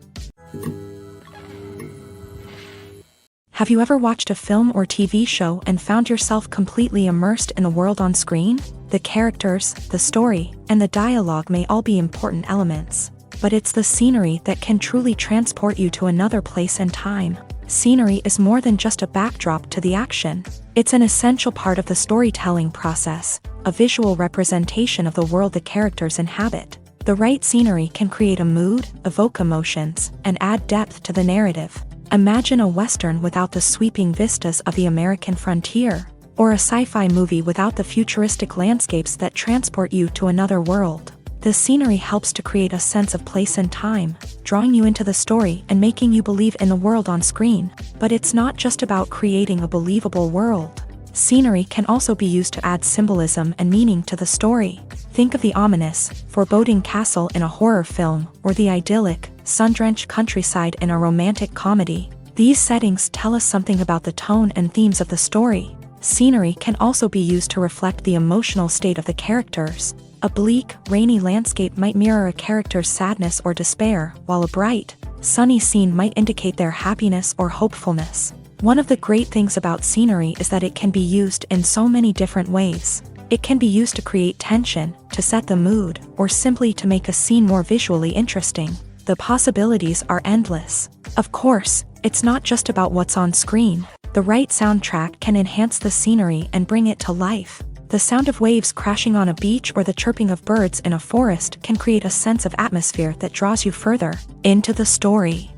Have you ever watched a film or TV show and found yourself completely immersed in the world on screen? The characters, the story, and the dialogue may all be important elements, but it's the scenery that can truly transport you to another place and time. Scenery is more than just a backdrop to the action. It's an essential part of the storytelling process, a visual representation of the world the characters inhabit. The right scenery can create a mood, evoke emotions, and add depth to the narrative. Imagine a Western without the sweeping vistas of the American frontier, or a sci-fi movie without the futuristic landscapes that transport you to another world. The scenery helps to create a sense of place and time, drawing you into the story and making you believe in the world on screen. But it's not just about creating a believable world. Scenery can also be used to add symbolism and meaning to the story. Think of the ominous, foreboding castle in a horror film, or the idyllic, sun-drenched countryside in a romantic comedy. These settings tell us something about the tone and themes of the story. Scenery can also be used to reflect the emotional state of the characters. A bleak, rainy landscape might mirror a character's sadness or despair, while a bright, sunny scene might indicate their happiness or hopefulness. One of the great things about scenery is that it can be used in so many different ways. It can be used to create tension, to set the mood, or simply to make a scene more visually interesting. The possibilities are endless. Of course, it's not just about what's on screen. The right soundtrack can enhance the scenery and bring it to life. The sound of waves crashing on a beach or the chirping of birds in a forest can create a sense of atmosphere that draws you further into the story.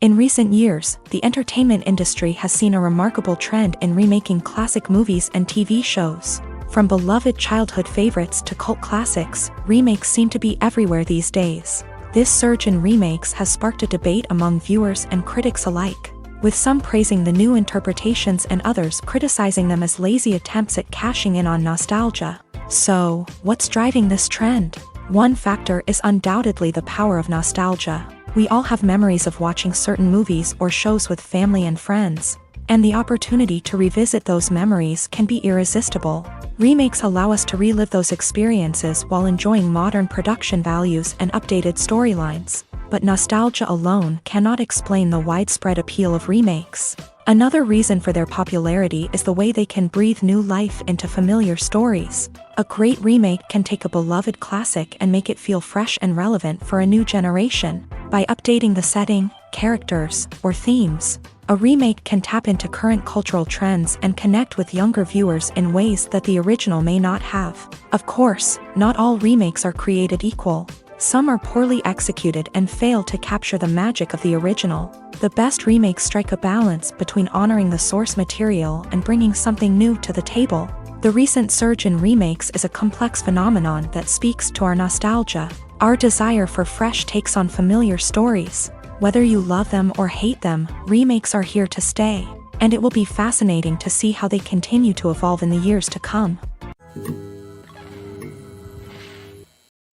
In recent years, the entertainment industry has seen a remarkable trend in remaking classic movies and TV shows. From beloved childhood favorites to cult classics, remakes seem to be everywhere these days. This surge in remakes has sparked a debate among viewers and critics alike, with some praising the new interpretations and others criticizing them as lazy attempts at cashing in on nostalgia. So, what's driving this trend? One factor is undoubtedly the power of nostalgia. We all have memories of watching certain movies or shows with family and friends, and the opportunity to revisit those memories can be irresistible. Remakes allow us to relive those experiences while enjoying modern production values and updated storylines. But nostalgia alone cannot explain the widespread appeal of remakes. Another reason for their popularity is the way they can breathe new life into familiar stories. A great remake can take a beloved classic and make it feel fresh and relevant for a new generation. By updating the setting, characters, or themes, a remake can tap into current cultural trends and connect with younger viewers in ways that the original may not have. Of course, not all remakes are created equal. Some are poorly executed and fail to capture the magic of the original. The best remakes strike a balance between honoring the source material and bringing something new to the table. The recent surge in remakes is a complex phenomenon that speaks to our nostalgia, our desire for fresh takes on familiar stories. Whether you love them or hate them, remakes are here to stay, and it will be fascinating to see how they continue to evolve in the years to come.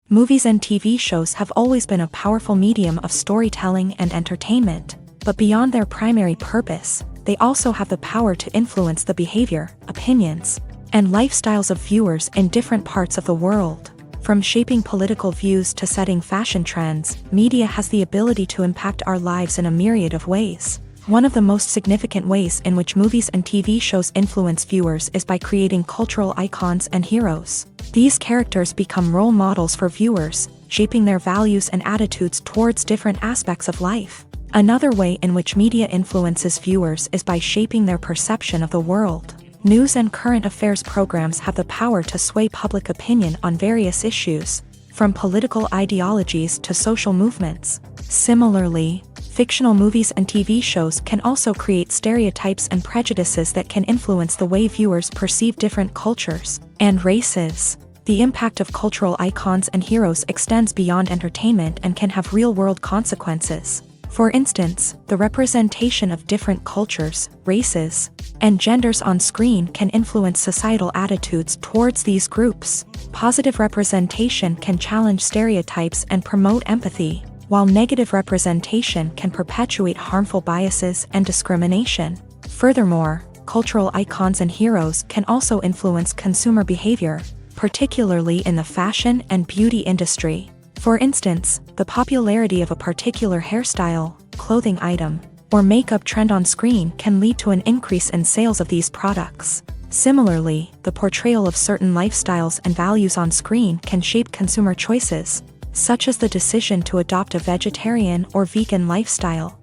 Movies and TV shows have always been a powerful medium of storytelling and entertainment, but beyond their primary purpose, they also have the power to influence the behavior, opinions, and lifestyles of viewers in different parts of the world. From shaping political views to setting fashion trends, media has the ability to impact our lives in a myriad of ways. One of the most significant ways in which movies and TV shows influence viewers is by creating cultural icons and heroes. These characters become role models for viewers, shaping their values and attitudes towards different aspects of life. Another way in which media influences viewers is by shaping their perception of the world. News and current affairs programs have the power to sway public opinion on various issues, from political ideologies to social movements. Similarly, fictional movies and TV shows can also create stereotypes and prejudices that can influence the way viewers perceive different cultures and races. The impact of cultural icons and heroes extends beyond entertainment and can have real-world consequences. For instance, the representation of different cultures, races, and genders on screen can influence societal attitudes towards these groups. Positive representation can challenge stereotypes and promote empathy, while negative representation can perpetuate harmful biases and discrimination. Furthermore, cultural icons and heroes can also influence consumer behavior, particularly in the fashion and beauty industry. For instance, the popularity of a particular hairstyle, clothing item, or makeup trend on screen can lead to an increase in sales of these products. Similarly, the portrayal of certain lifestyles and values on screen can shape consumer choices, such as the decision to adopt a vegetarian or vegan lifestyle.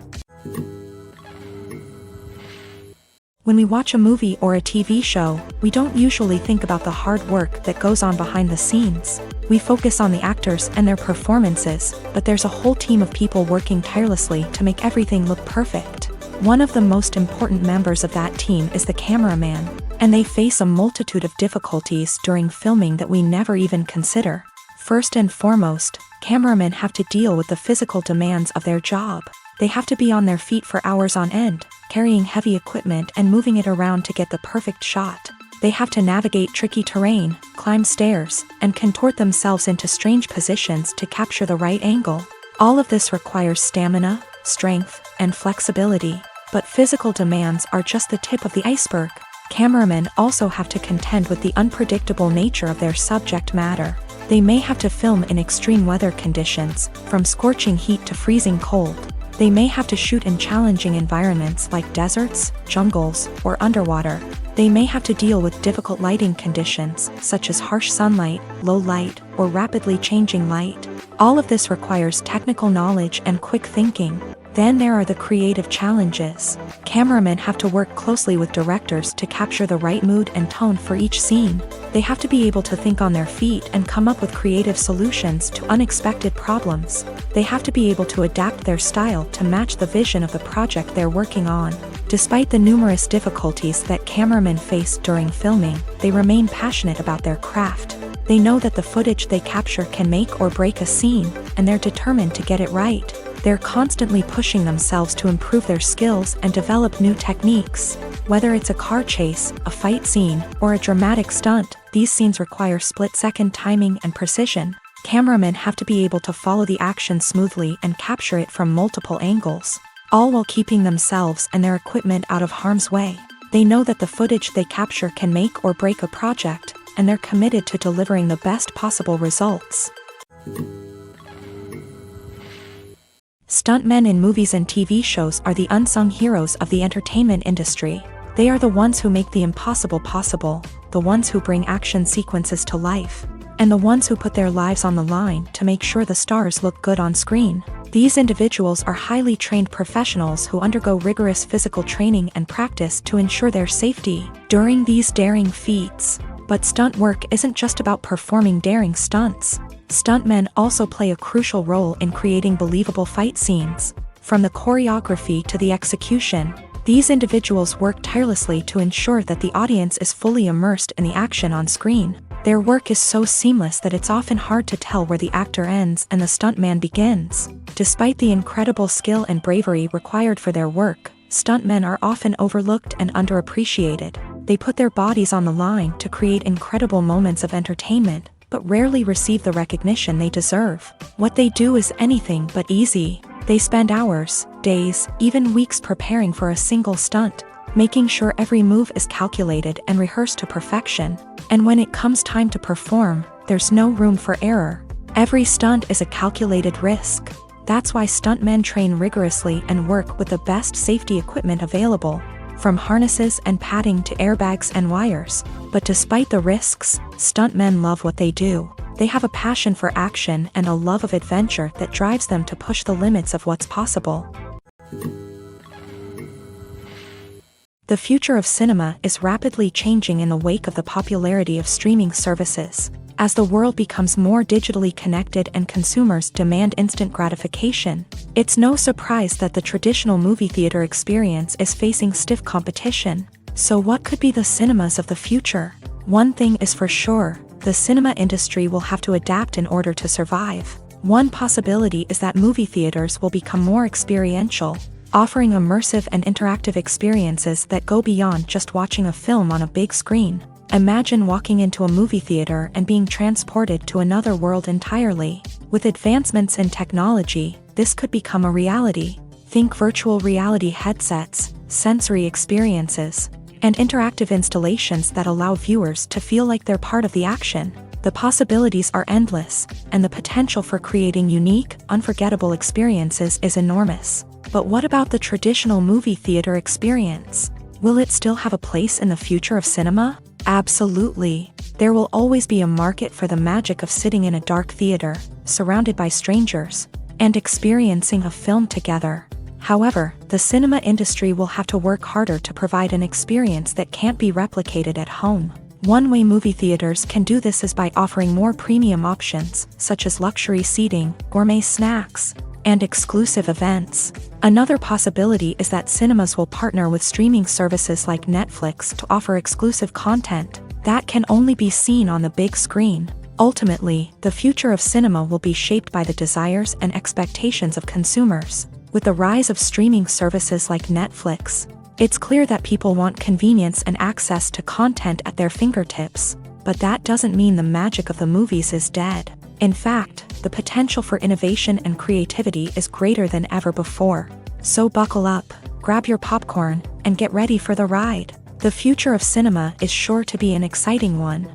When we watch a movie or a TV show, we don't usually think about the hard work that goes on behind the scenes. We focus on the actors and their performances, but there's a whole team of people working tirelessly to make everything look perfect. One of the most important members of that team is the cameraman, and they face a multitude of difficulties during filming that we never even consider. First and foremost, cameramen have to deal with the physical demands of their job. They have to be on their feet for hours on end, carrying heavy equipment and moving it around to get the perfect shot. They have to navigate tricky terrain, climb stairs, and contort themselves into strange positions to capture the right angle. All of this requires stamina, strength, and flexibility. But physical demands are just the tip of the iceberg. Cameramen also have to contend with the unpredictable nature of their subject matter. They may have to film in extreme weather conditions, from scorching heat to freezing cold. They may have to shoot in challenging environments like deserts, jungles, or underwater. They may have to deal with difficult lighting conditions, such as harsh sunlight, low light, or rapidly changing light. All of this requires technical knowledge and quick thinking. Then there are the creative challenges. Cameramen have to work closely with directors to capture the right mood and tone for each scene. They have to be able to think on their feet and come up with creative solutions to unexpected problems. They have to be able to adapt their style to match the vision of the project they're working on. Despite the numerous difficulties that cameramen face during filming, they remain passionate about their craft. They know that the footage they capture can make or break a scene, and they're determined to get it right. They're constantly pushing themselves to improve their skills and develop new techniques. Whether it's a car chase, a fight scene, or a dramatic stunt, these scenes require split-second timing and precision. Cameramen have to be able to follow the action smoothly and capture it from multiple angles, all while keeping themselves and their equipment out of harm's way. They know that the footage they capture can make or break a project, and they're committed to delivering the best possible results. Stuntmen in movies and TV shows are the unsung heroes of the entertainment industry. They are the ones who make the impossible possible, the ones who bring action sequences to life, and the ones who put their lives on the line to make sure the stars look good on screen. These individuals are highly trained professionals who undergo rigorous physical training and practice to ensure their safety during these daring feats. But stunt work isn't just about performing daring stunts. Stuntmen also play a crucial role in creating believable fight scenes. From the choreography to the execution, these individuals work tirelessly to ensure that the audience is fully immersed in the action on screen. Their work is so seamless that it's often hard to tell where the actor ends and the stuntman begins. Despite the incredible skill and bravery required for their work, stuntmen are often overlooked and underappreciated. They put their bodies on the line to create incredible moments of entertainment, but rarely receive the recognition they deserve. What they do is anything but easy. They spend hours, days, even weeks preparing for a single stunt, making sure every move is calculated and rehearsed to perfection. And when it comes time to perform, there's no room for error. Every stunt is a calculated risk. That's why stuntmen train rigorously and work with the best safety equipment available, from harnesses and padding to airbags and wires. But despite the risks, stuntmen love what they do. They have a passion for action and a love of adventure that drives them to push the limits of what's possible. The future of cinema is rapidly changing in the wake of the popularity of streaming services. As the world becomes more digitally connected and consumers demand instant gratification, it's no surprise that the traditional movie theater experience is facing stiff competition. So what could be the cinemas of the future? One thing is for sure, the cinema industry will have to adapt in order to survive. One possibility is that movie theaters will become more experiential, offering immersive and interactive experiences that go beyond just watching a film on a big screen. Imagine walking into a movie theater and being transported to another world entirely. With advancements in technology, this could become a reality. Think virtual reality headsets, sensory experiences, and interactive installations that allow viewers to feel like they're part of the action. The possibilities are endless, and the potential for creating unique, unforgettable experiences is enormous. But what about the traditional movie theater experience? Will it still have a place in the future of cinema? Absolutely. There will always be a market for the magic of sitting in a dark theater, surrounded by strangers, and experiencing a film together. However, the cinema industry will have to work harder to provide an experience that can't be replicated at home. One way movie theaters can do this is by offering more premium options, such as luxury seating, gourmet snacks, and exclusive events. Another possibility is that cinemas will partner with streaming services like Netflix to offer exclusive content that can only be seen on the big screen. Ultimately, the future of cinema will be shaped by the desires and expectations of consumers. With the rise of streaming services like Netflix, it's clear that people want convenience and access to content at their fingertips. But that doesn't mean the magic of the movies is dead. In fact, the potential for innovation and creativity is greater than ever before. So buckle up, grab your popcorn, and get ready for the ride. The future of cinema is sure to be an exciting one.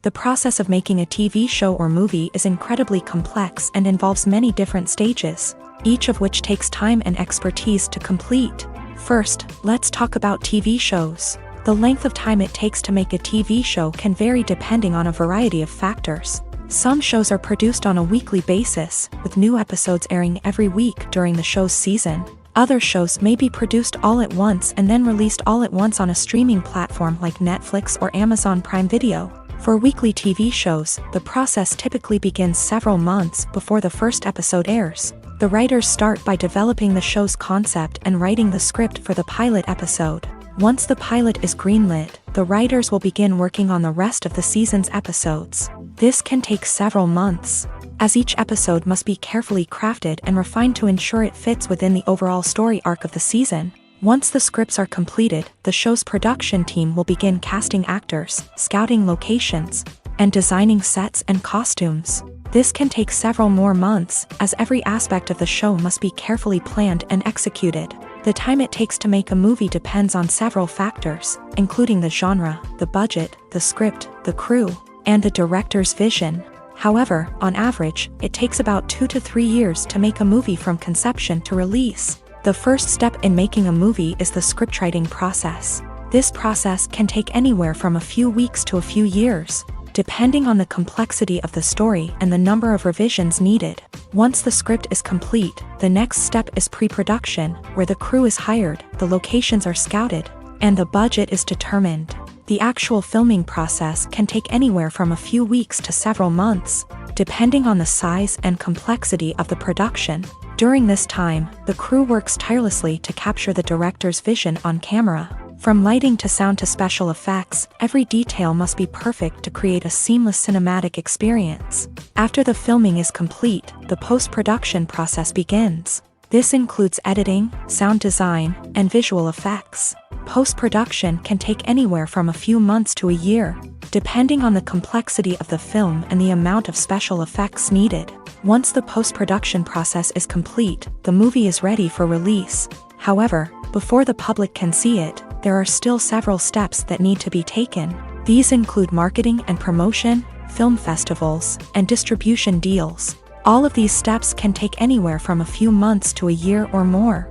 The process of making a TV show or movie is incredibly complex and involves many different stages, each of which takes time and expertise to complete. First, let's talk about TV shows. The length of time it takes to make a TV show can vary depending on a variety of factors. Some shows are produced on a weekly basis, with new episodes airing every week during the show's season. Other shows may be produced all at once and then released all at once on a streaming platform like Netflix or Amazon Prime Video. For weekly TV shows, the process typically begins several months before the first episode airs. The writers start by developing the show's concept and writing the script for the pilot episode. Once the pilot is greenlit, the writers will begin working on the rest of the season's episodes. This can take several months, as each episode must be carefully crafted and refined to ensure it fits within the overall story arc of the season. Once the scripts are completed, the show's production team will begin casting actors, scouting locations, and designing sets and costumes. This can take several more months, as every aspect of the show must be carefully planned and executed. The time it takes to make a movie depends on several factors, including the genre, the budget, the script, the crew, and the director's vision. However, on average, it takes about 2 to 3 years to make a movie from conception to release. The first step in making a movie is the scriptwriting process. This process can take anywhere from a few weeks to a few years, depending on the complexity of the story and the number of revisions needed. Once the script is complete, the next step is pre-production, where the crew is hired, the locations are scouted, and the budget is determined. The actual filming process can take anywhere from a few weeks to several months, depending on the size and complexity of the production. During this time, the crew works tirelessly to capture the director's vision on camera. From lighting to sound to special effects, every detail must be perfect to create a seamless cinematic experience. After the filming is complete, the post-production process begins. This includes editing, sound design, and visual effects. Post-production can take anywhere from a few months to a year, depending on the complexity of the film and the amount of special effects needed. Once the post-production process is complete, the movie is ready for release. However, before the public can see it, there are still several steps that need to be taken. These include marketing and promotion, film festivals, and distribution deals. All of these steps can take anywhere from a few months to a year or more.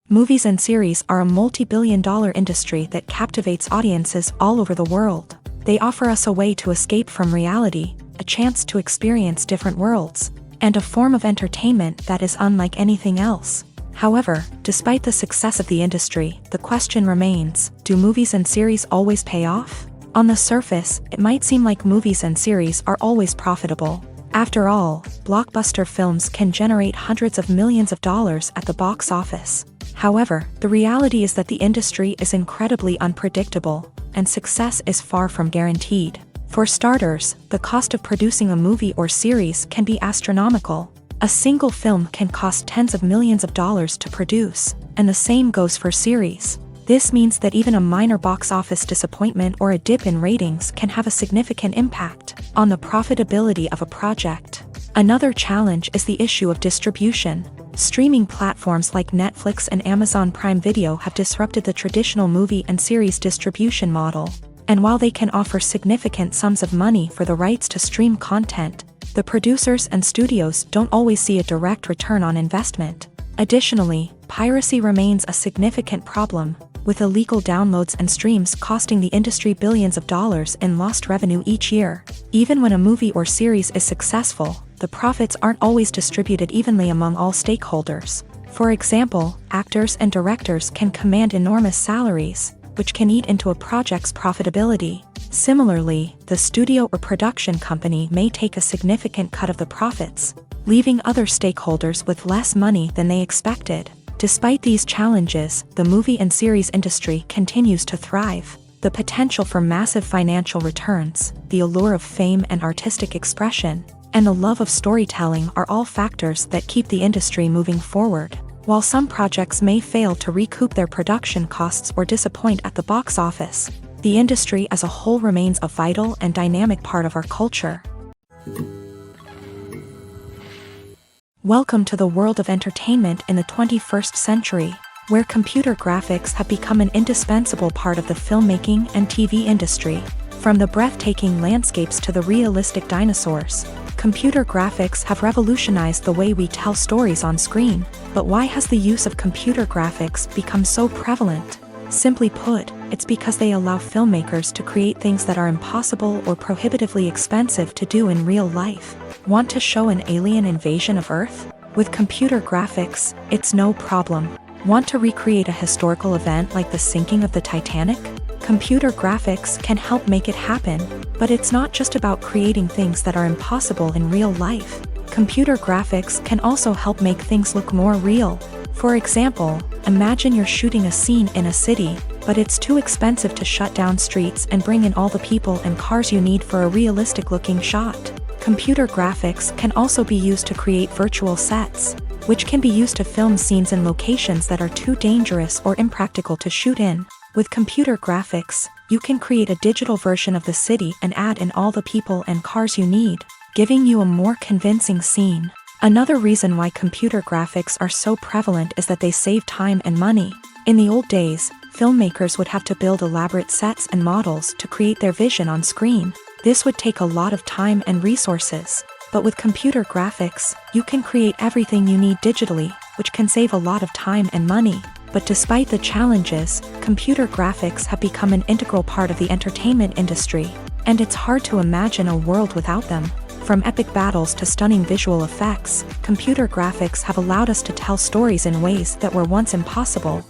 Movies and series are a multi-billion-dollar industry that captivates audiences all over the world. They offer us a way to escape from reality, a chance to experience different worlds, and a form of entertainment that is unlike anything else. However, despite the success of the industry, the question remains, do movies and series always pay off? On the surface, it might seem like movies and series are always profitable. After all, blockbuster films can generate hundreds of millions of dollars at the box office. However, the reality is that the industry is incredibly unpredictable, and success is far from guaranteed. For starters, the cost of producing a movie or series can be astronomical. A single film can cost tens of millions of dollars to produce, and the same goes for series. This means that even a minor box office disappointment or a dip in ratings can have a significant impact on the profitability of a project. Another challenge is the issue of distribution. Streaming platforms like Netflix and Amazon Prime Video have disrupted the traditional movie and series distribution model. And while they can offer significant sums of money for the rights to stream content, the producers and studios don't always see a direct return on investment. Additionally, piracy remains a significant problem, with illegal downloads and streams costing the industry billions of dollars in lost revenue each year. Even when a movie or series is successful, the profits aren't always distributed evenly among all stakeholders. For example, actors and directors can command enormous salaries, which can eat into a project's profitability. Similarly, the studio or production company may take a significant cut of the profits, leaving other stakeholders with less money than they expected. Despite these challenges, the movie and series industry continues to thrive. The potential for massive financial returns, the allure of fame and artistic expression, and the love of storytelling are all factors that keep the industry moving forward. While some projects may fail to recoup their production costs or disappoint at the box office, the industry as a whole remains a vital and dynamic part of our culture. Welcome to the world of entertainment in the 21st century, where computer graphics have become an indispensable part of the filmmaking and TV industry. From the breathtaking landscapes to the realistic dinosaurs, computer graphics have revolutionized the way we tell stories on screen. But why has the use of computer graphics become so prevalent? Simply put, it's because they allow filmmakers to create things that are impossible or prohibitively expensive to do in real life. Want to show an alien invasion of Earth? With computer graphics, it's no problem. Want to recreate a historical event like the sinking of the Titanic? Computer graphics can help make it happen, but it's not just about creating things that are impossible in real life. Computer graphics can also help make things look more real. For example, imagine you're shooting a scene in a city, but it's too expensive to shut down streets and bring in all the people and cars you need for a realistic-looking shot. Computer graphics can also be used to create virtual sets, which can be used to film scenes in locations that are too dangerous or impractical to shoot in. With computer graphics, you can create a digital version of the city and add in all the people and cars you need, giving you a more convincing scene. Another reason why computer graphics are so prevalent is that they save time and money. In the old days, filmmakers would have to build elaborate sets and models to create their vision on screen. This would take a lot of time and resources. But with computer graphics, you can create everything you need digitally, which can save a lot of time and money. But despite the challenges, computer graphics have become an integral part of the entertainment industry, and it's hard to imagine a world without them. From epic battles to stunning visual effects, computer graphics have allowed us to tell stories in ways that were once impossible.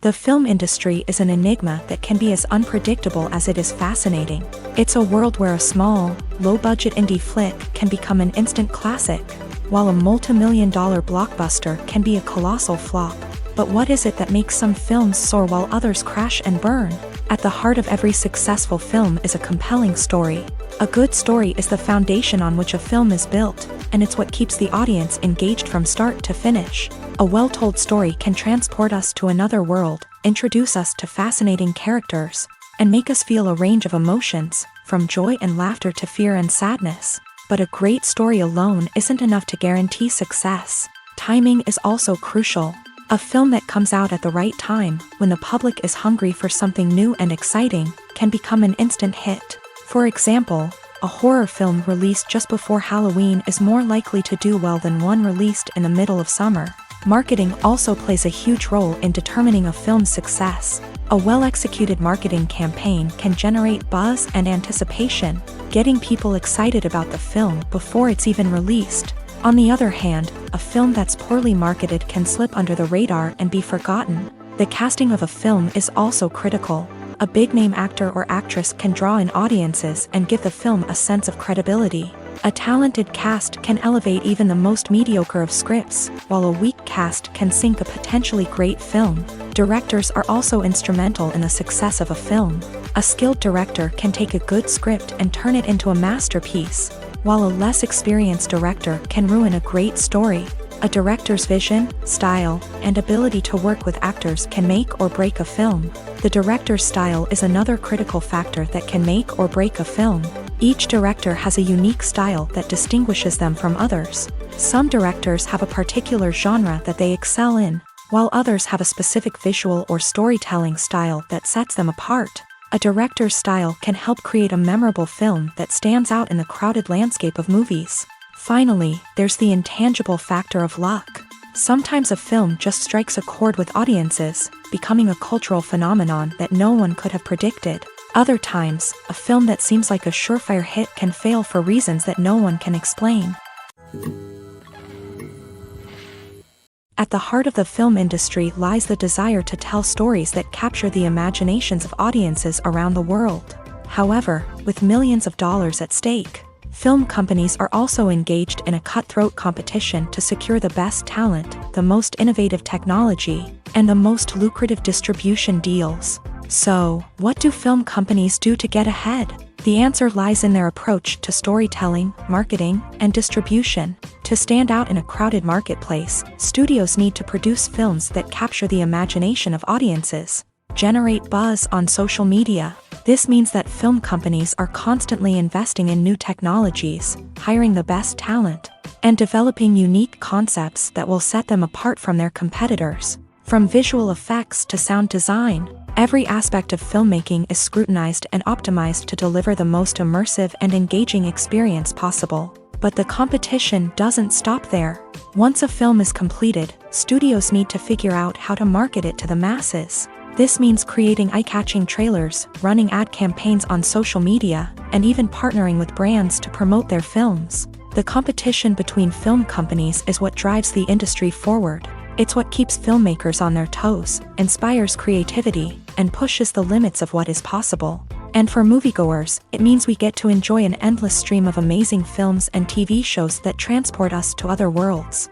The film industry is an enigma that can be as unpredictable as it is fascinating. It's a world where a small, low-budget indie flick can become an instant classic, while a multi-million-dollar blockbuster can be a colossal flop. But what is it that makes some films soar while others crash and burn? At the heart of every successful film is a compelling story. A good story is the foundation on which a film is built, and it's what keeps the audience engaged from start to finish. A well-told story can transport us to another world, introduce us to fascinating characters, and make us feel a range of emotions, from joy and laughter to fear and sadness. But a great story alone isn't enough to guarantee success. Timing is also crucial. A film that comes out at the right time, when the public is hungry for something new and exciting, can become an instant hit. For example, a horror film released just before Halloween is more likely to do well than one released in the middle of summer. Marketing also plays a huge role in determining a film's success. A well-executed marketing campaign can generate buzz and anticipation, getting people excited about the film before it's even released. On the other hand, a film that's poorly marketed can slip under the radar and be forgotten. The casting of a film is also critical. A big-name actor or actress can draw in audiences and give the film a sense of credibility. A talented cast can elevate even the most mediocre of scripts, while a weak cast can sink a potentially great film. Directors are also instrumental in the success of a film. A skilled director can take a good script and turn it into a masterpiece, while a less experienced director can ruin a great story. A director's vision, style, and ability to work with actors can make or break a film. The director's style is another critical factor that can make or break a film. Each director has a unique style that distinguishes them from others. Some directors have a particular genre that they excel in, while others have a specific visual or storytelling style that sets them apart. A director's style can help create a memorable film that stands out in the crowded landscape of movies. Finally, there's the intangible factor of luck. Sometimes a film just strikes a chord with audiences, becoming a cultural phenomenon that no one could have predicted. Other times, a film that seems like a surefire hit can fail for reasons that no one can explain. At the heart of the film industry lies the desire to tell stories that capture the imaginations of audiences around the world. However, with millions of dollars at stake, film companies are also engaged in a cutthroat competition to secure the best talent, the most innovative technology, and the most lucrative distribution deals. So, what do film companies do to get ahead? The answer lies in their approach to storytelling, marketing, and distribution. To stand out in a crowded marketplace, studios need to produce films that capture the imagination of audiences, generate buzz on social media. This means that film companies are constantly investing in new technologies, hiring the best talent, and developing unique concepts that will set them apart from their competitors. From visual effects to sound design, every aspect of filmmaking is scrutinized and optimized to deliver the most immersive and engaging experience possible. But the competition doesn't stop there. Once a film is completed, studios need to figure out how to market it to the masses. This means creating eye-catching trailers, running ad campaigns on social media, and even partnering with brands to promote their films. The competition between film companies is what drives the industry forward. It's what keeps filmmakers on their toes, inspires creativity, and pushes the limits of what is possible. And for moviegoers, it means we get to enjoy an endless stream of amazing films and TV shows that transport us to other worlds.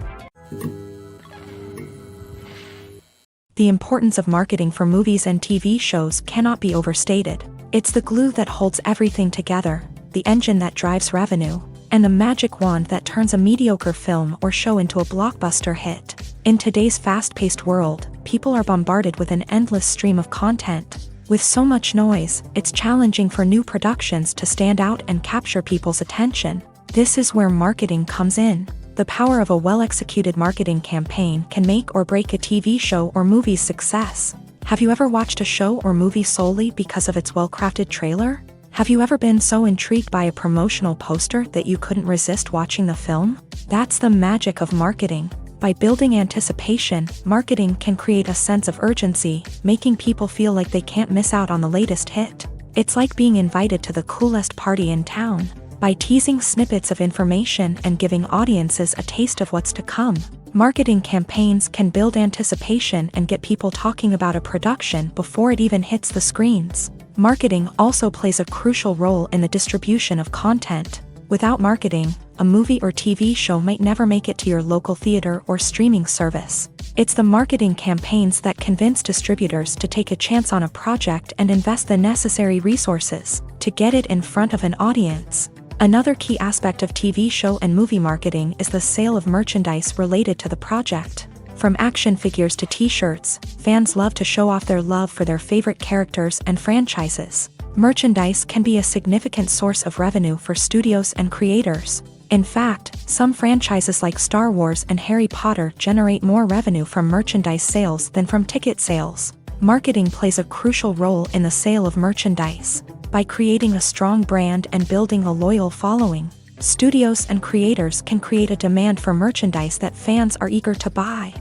The importance of marketing for movies and TV shows cannot be overstated. It's the glue that holds everything together, the engine that drives revenue, and the magic wand that turns a mediocre film or show into a blockbuster hit. In today's fast-paced world, people are bombarded with an endless stream of content. With so much noise, it's challenging for new productions to stand out and capture people's attention. This is where marketing comes in. The power of a well-executed marketing campaign can make or break a TV show or movie's success. Have you ever watched a show or movie solely because of its well-crafted trailer? Have you ever been so intrigued by a promotional poster that you couldn't resist watching the film? That's the magic of marketing. By building anticipation, marketing can create a sense of urgency, making people feel like they can't miss out on the latest hit. It's like being invited to the coolest party in town. By teasing snippets of information and giving audiences a taste of what's to come, marketing campaigns can build anticipation and get people talking about a production before it even hits the screens. Marketing also plays a crucial role in the distribution of content. Without marketing, a movie or TV show might never make it to your local theater or streaming service. It's the marketing campaigns that convince distributors to take a chance on a project and invest the necessary resources to get it in front of an audience. Another key aspect of TV show and movie marketing is the sale of merchandise related to the project. From action figures to t-shirts, fans love to show off their love for their favorite characters and franchises. Merchandise can be a significant source of revenue for studios and creators. In fact, some franchises like Star Wars and Harry Potter generate more revenue from merchandise sales than from ticket sales. Marketing plays a crucial role in the sale of merchandise. By creating a strong brand and building a loyal following, studios and creators can create a demand for merchandise that fans are eager to buy.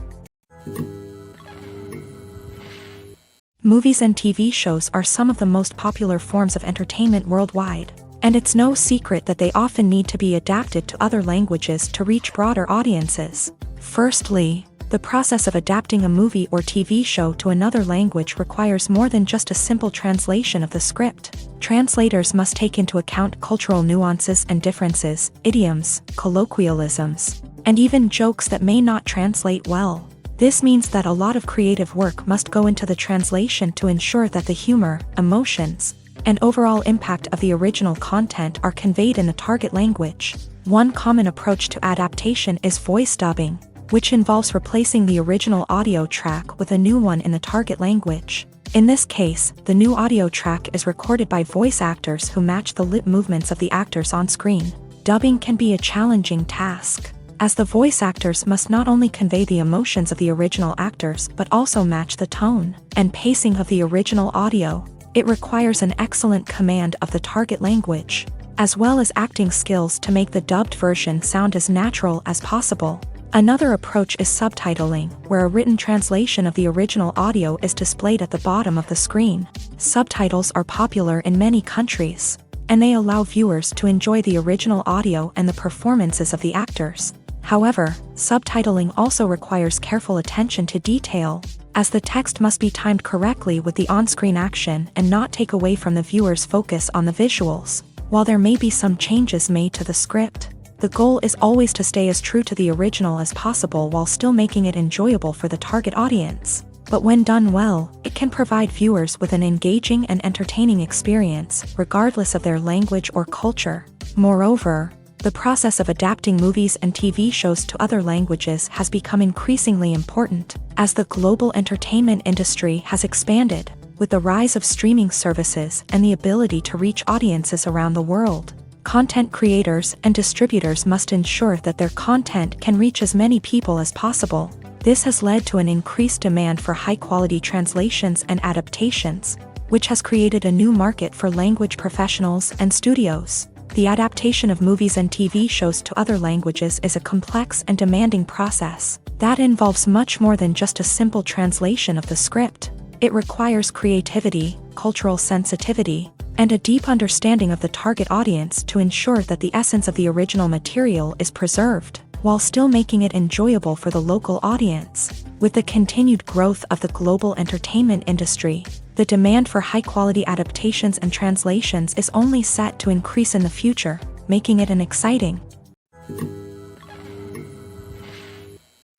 Movies and TV shows are some of the most popular forms of entertainment worldwide, and it's no secret that they often need to be adapted to other languages to reach broader audiences. Firstly, the process of adapting a movie or TV show to another language requires more than just a simple translation of the script. Translators must take into account cultural nuances and differences, idioms, colloquialisms, and even jokes that may not translate well. This means that a lot of creative work must go into the translation to ensure that the humor, emotions, and overall impact of the original content are conveyed in the target language. One common approach to adaptation is voice dubbing, which involves replacing the original audio track with a new one in the target language. In this case, the new audio track is recorded by voice actors who match the lip movements of the actors on screen. Dubbing can be a challenging task, as the voice actors must not only convey the emotions of the original actors but also match the tone and pacing of the original audio. It requires an excellent command of the target language, as well as acting skills to make the dubbed version sound as natural as possible. Another approach is subtitling, where a written translation of the original audio is displayed at the bottom of the screen. Subtitles are popular in many countries, and they allow viewers to enjoy the original audio and the performances of the actors. However, subtitling also requires careful attention to detail, as the text must be timed correctly with the on-screen action and not take away from the viewer's focus on the visuals. While there may be some changes made to the script, the goal is always to stay as true to the original as possible while still making it enjoyable for the target audience. But when done well, it can provide viewers with an engaging and entertaining experience, regardless of their language or culture. Moreover, the process of adapting movies and TV shows to other languages has become increasingly important, as the global entertainment industry has expanded, with the rise of streaming services and the ability to reach audiences around the world. Content creators and distributors must ensure that their content can reach as many people as possible. This has led to an increased demand for high-quality translations and adaptations, which has created a new market for language professionals and studios. The adaptation of movies and TV shows to other languages is a complex and demanding process that involves much more than just a simple translation of the script. It requires creativity, cultural sensitivity, and a deep understanding of the target audience to ensure that the essence of the original material is preserved, while still making it enjoyable for the local audience. With the continued growth of the global entertainment industry, the demand for high-quality adaptations and translations is only set to increase in the future, making it an exciting.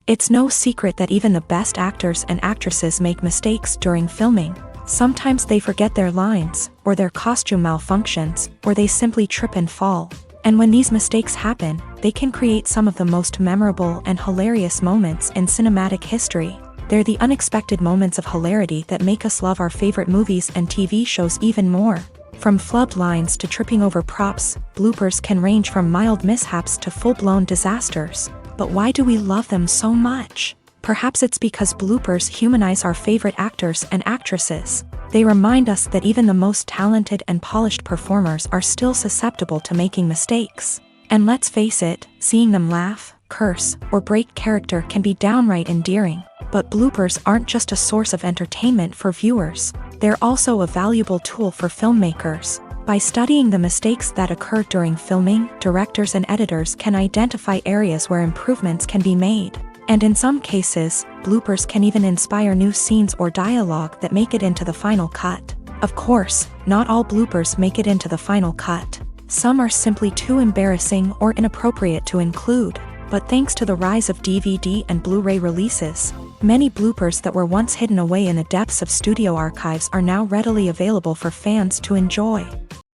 It's no secret that even the best actors and actresses make mistakes during filming. Sometimes they forget their lines, or their costume malfunctions, or they simply trip and fall. And when these mistakes happen, they can create some of the most memorable and hilarious moments in cinematic history. They're the unexpected moments of hilarity that make us love our favorite movies and TV shows even more. From flubbed lines to tripping over props, bloopers can range from mild mishaps to full-blown disasters. But why do we love them so much? Perhaps it's because bloopers humanize our favorite actors and actresses. They remind us that even the most talented and polished performers are still susceptible to making mistakes. And let's face it, seeing them laugh, curse, or break character can be downright endearing. But bloopers aren't just a source of entertainment for viewers. They're also a valuable tool for filmmakers. By studying the mistakes that occur during filming, directors and editors can identify areas where improvements can be made. And in some cases, bloopers can even inspire new scenes or dialogue that make it into the final cut. Of course, not all bloopers make it into the final cut. Some are simply too embarrassing or inappropriate to include. But thanks to the rise of DVD and Blu-ray releases, many bloopers that were once hidden away in the depths of studio archives are now readily available for fans to enjoy.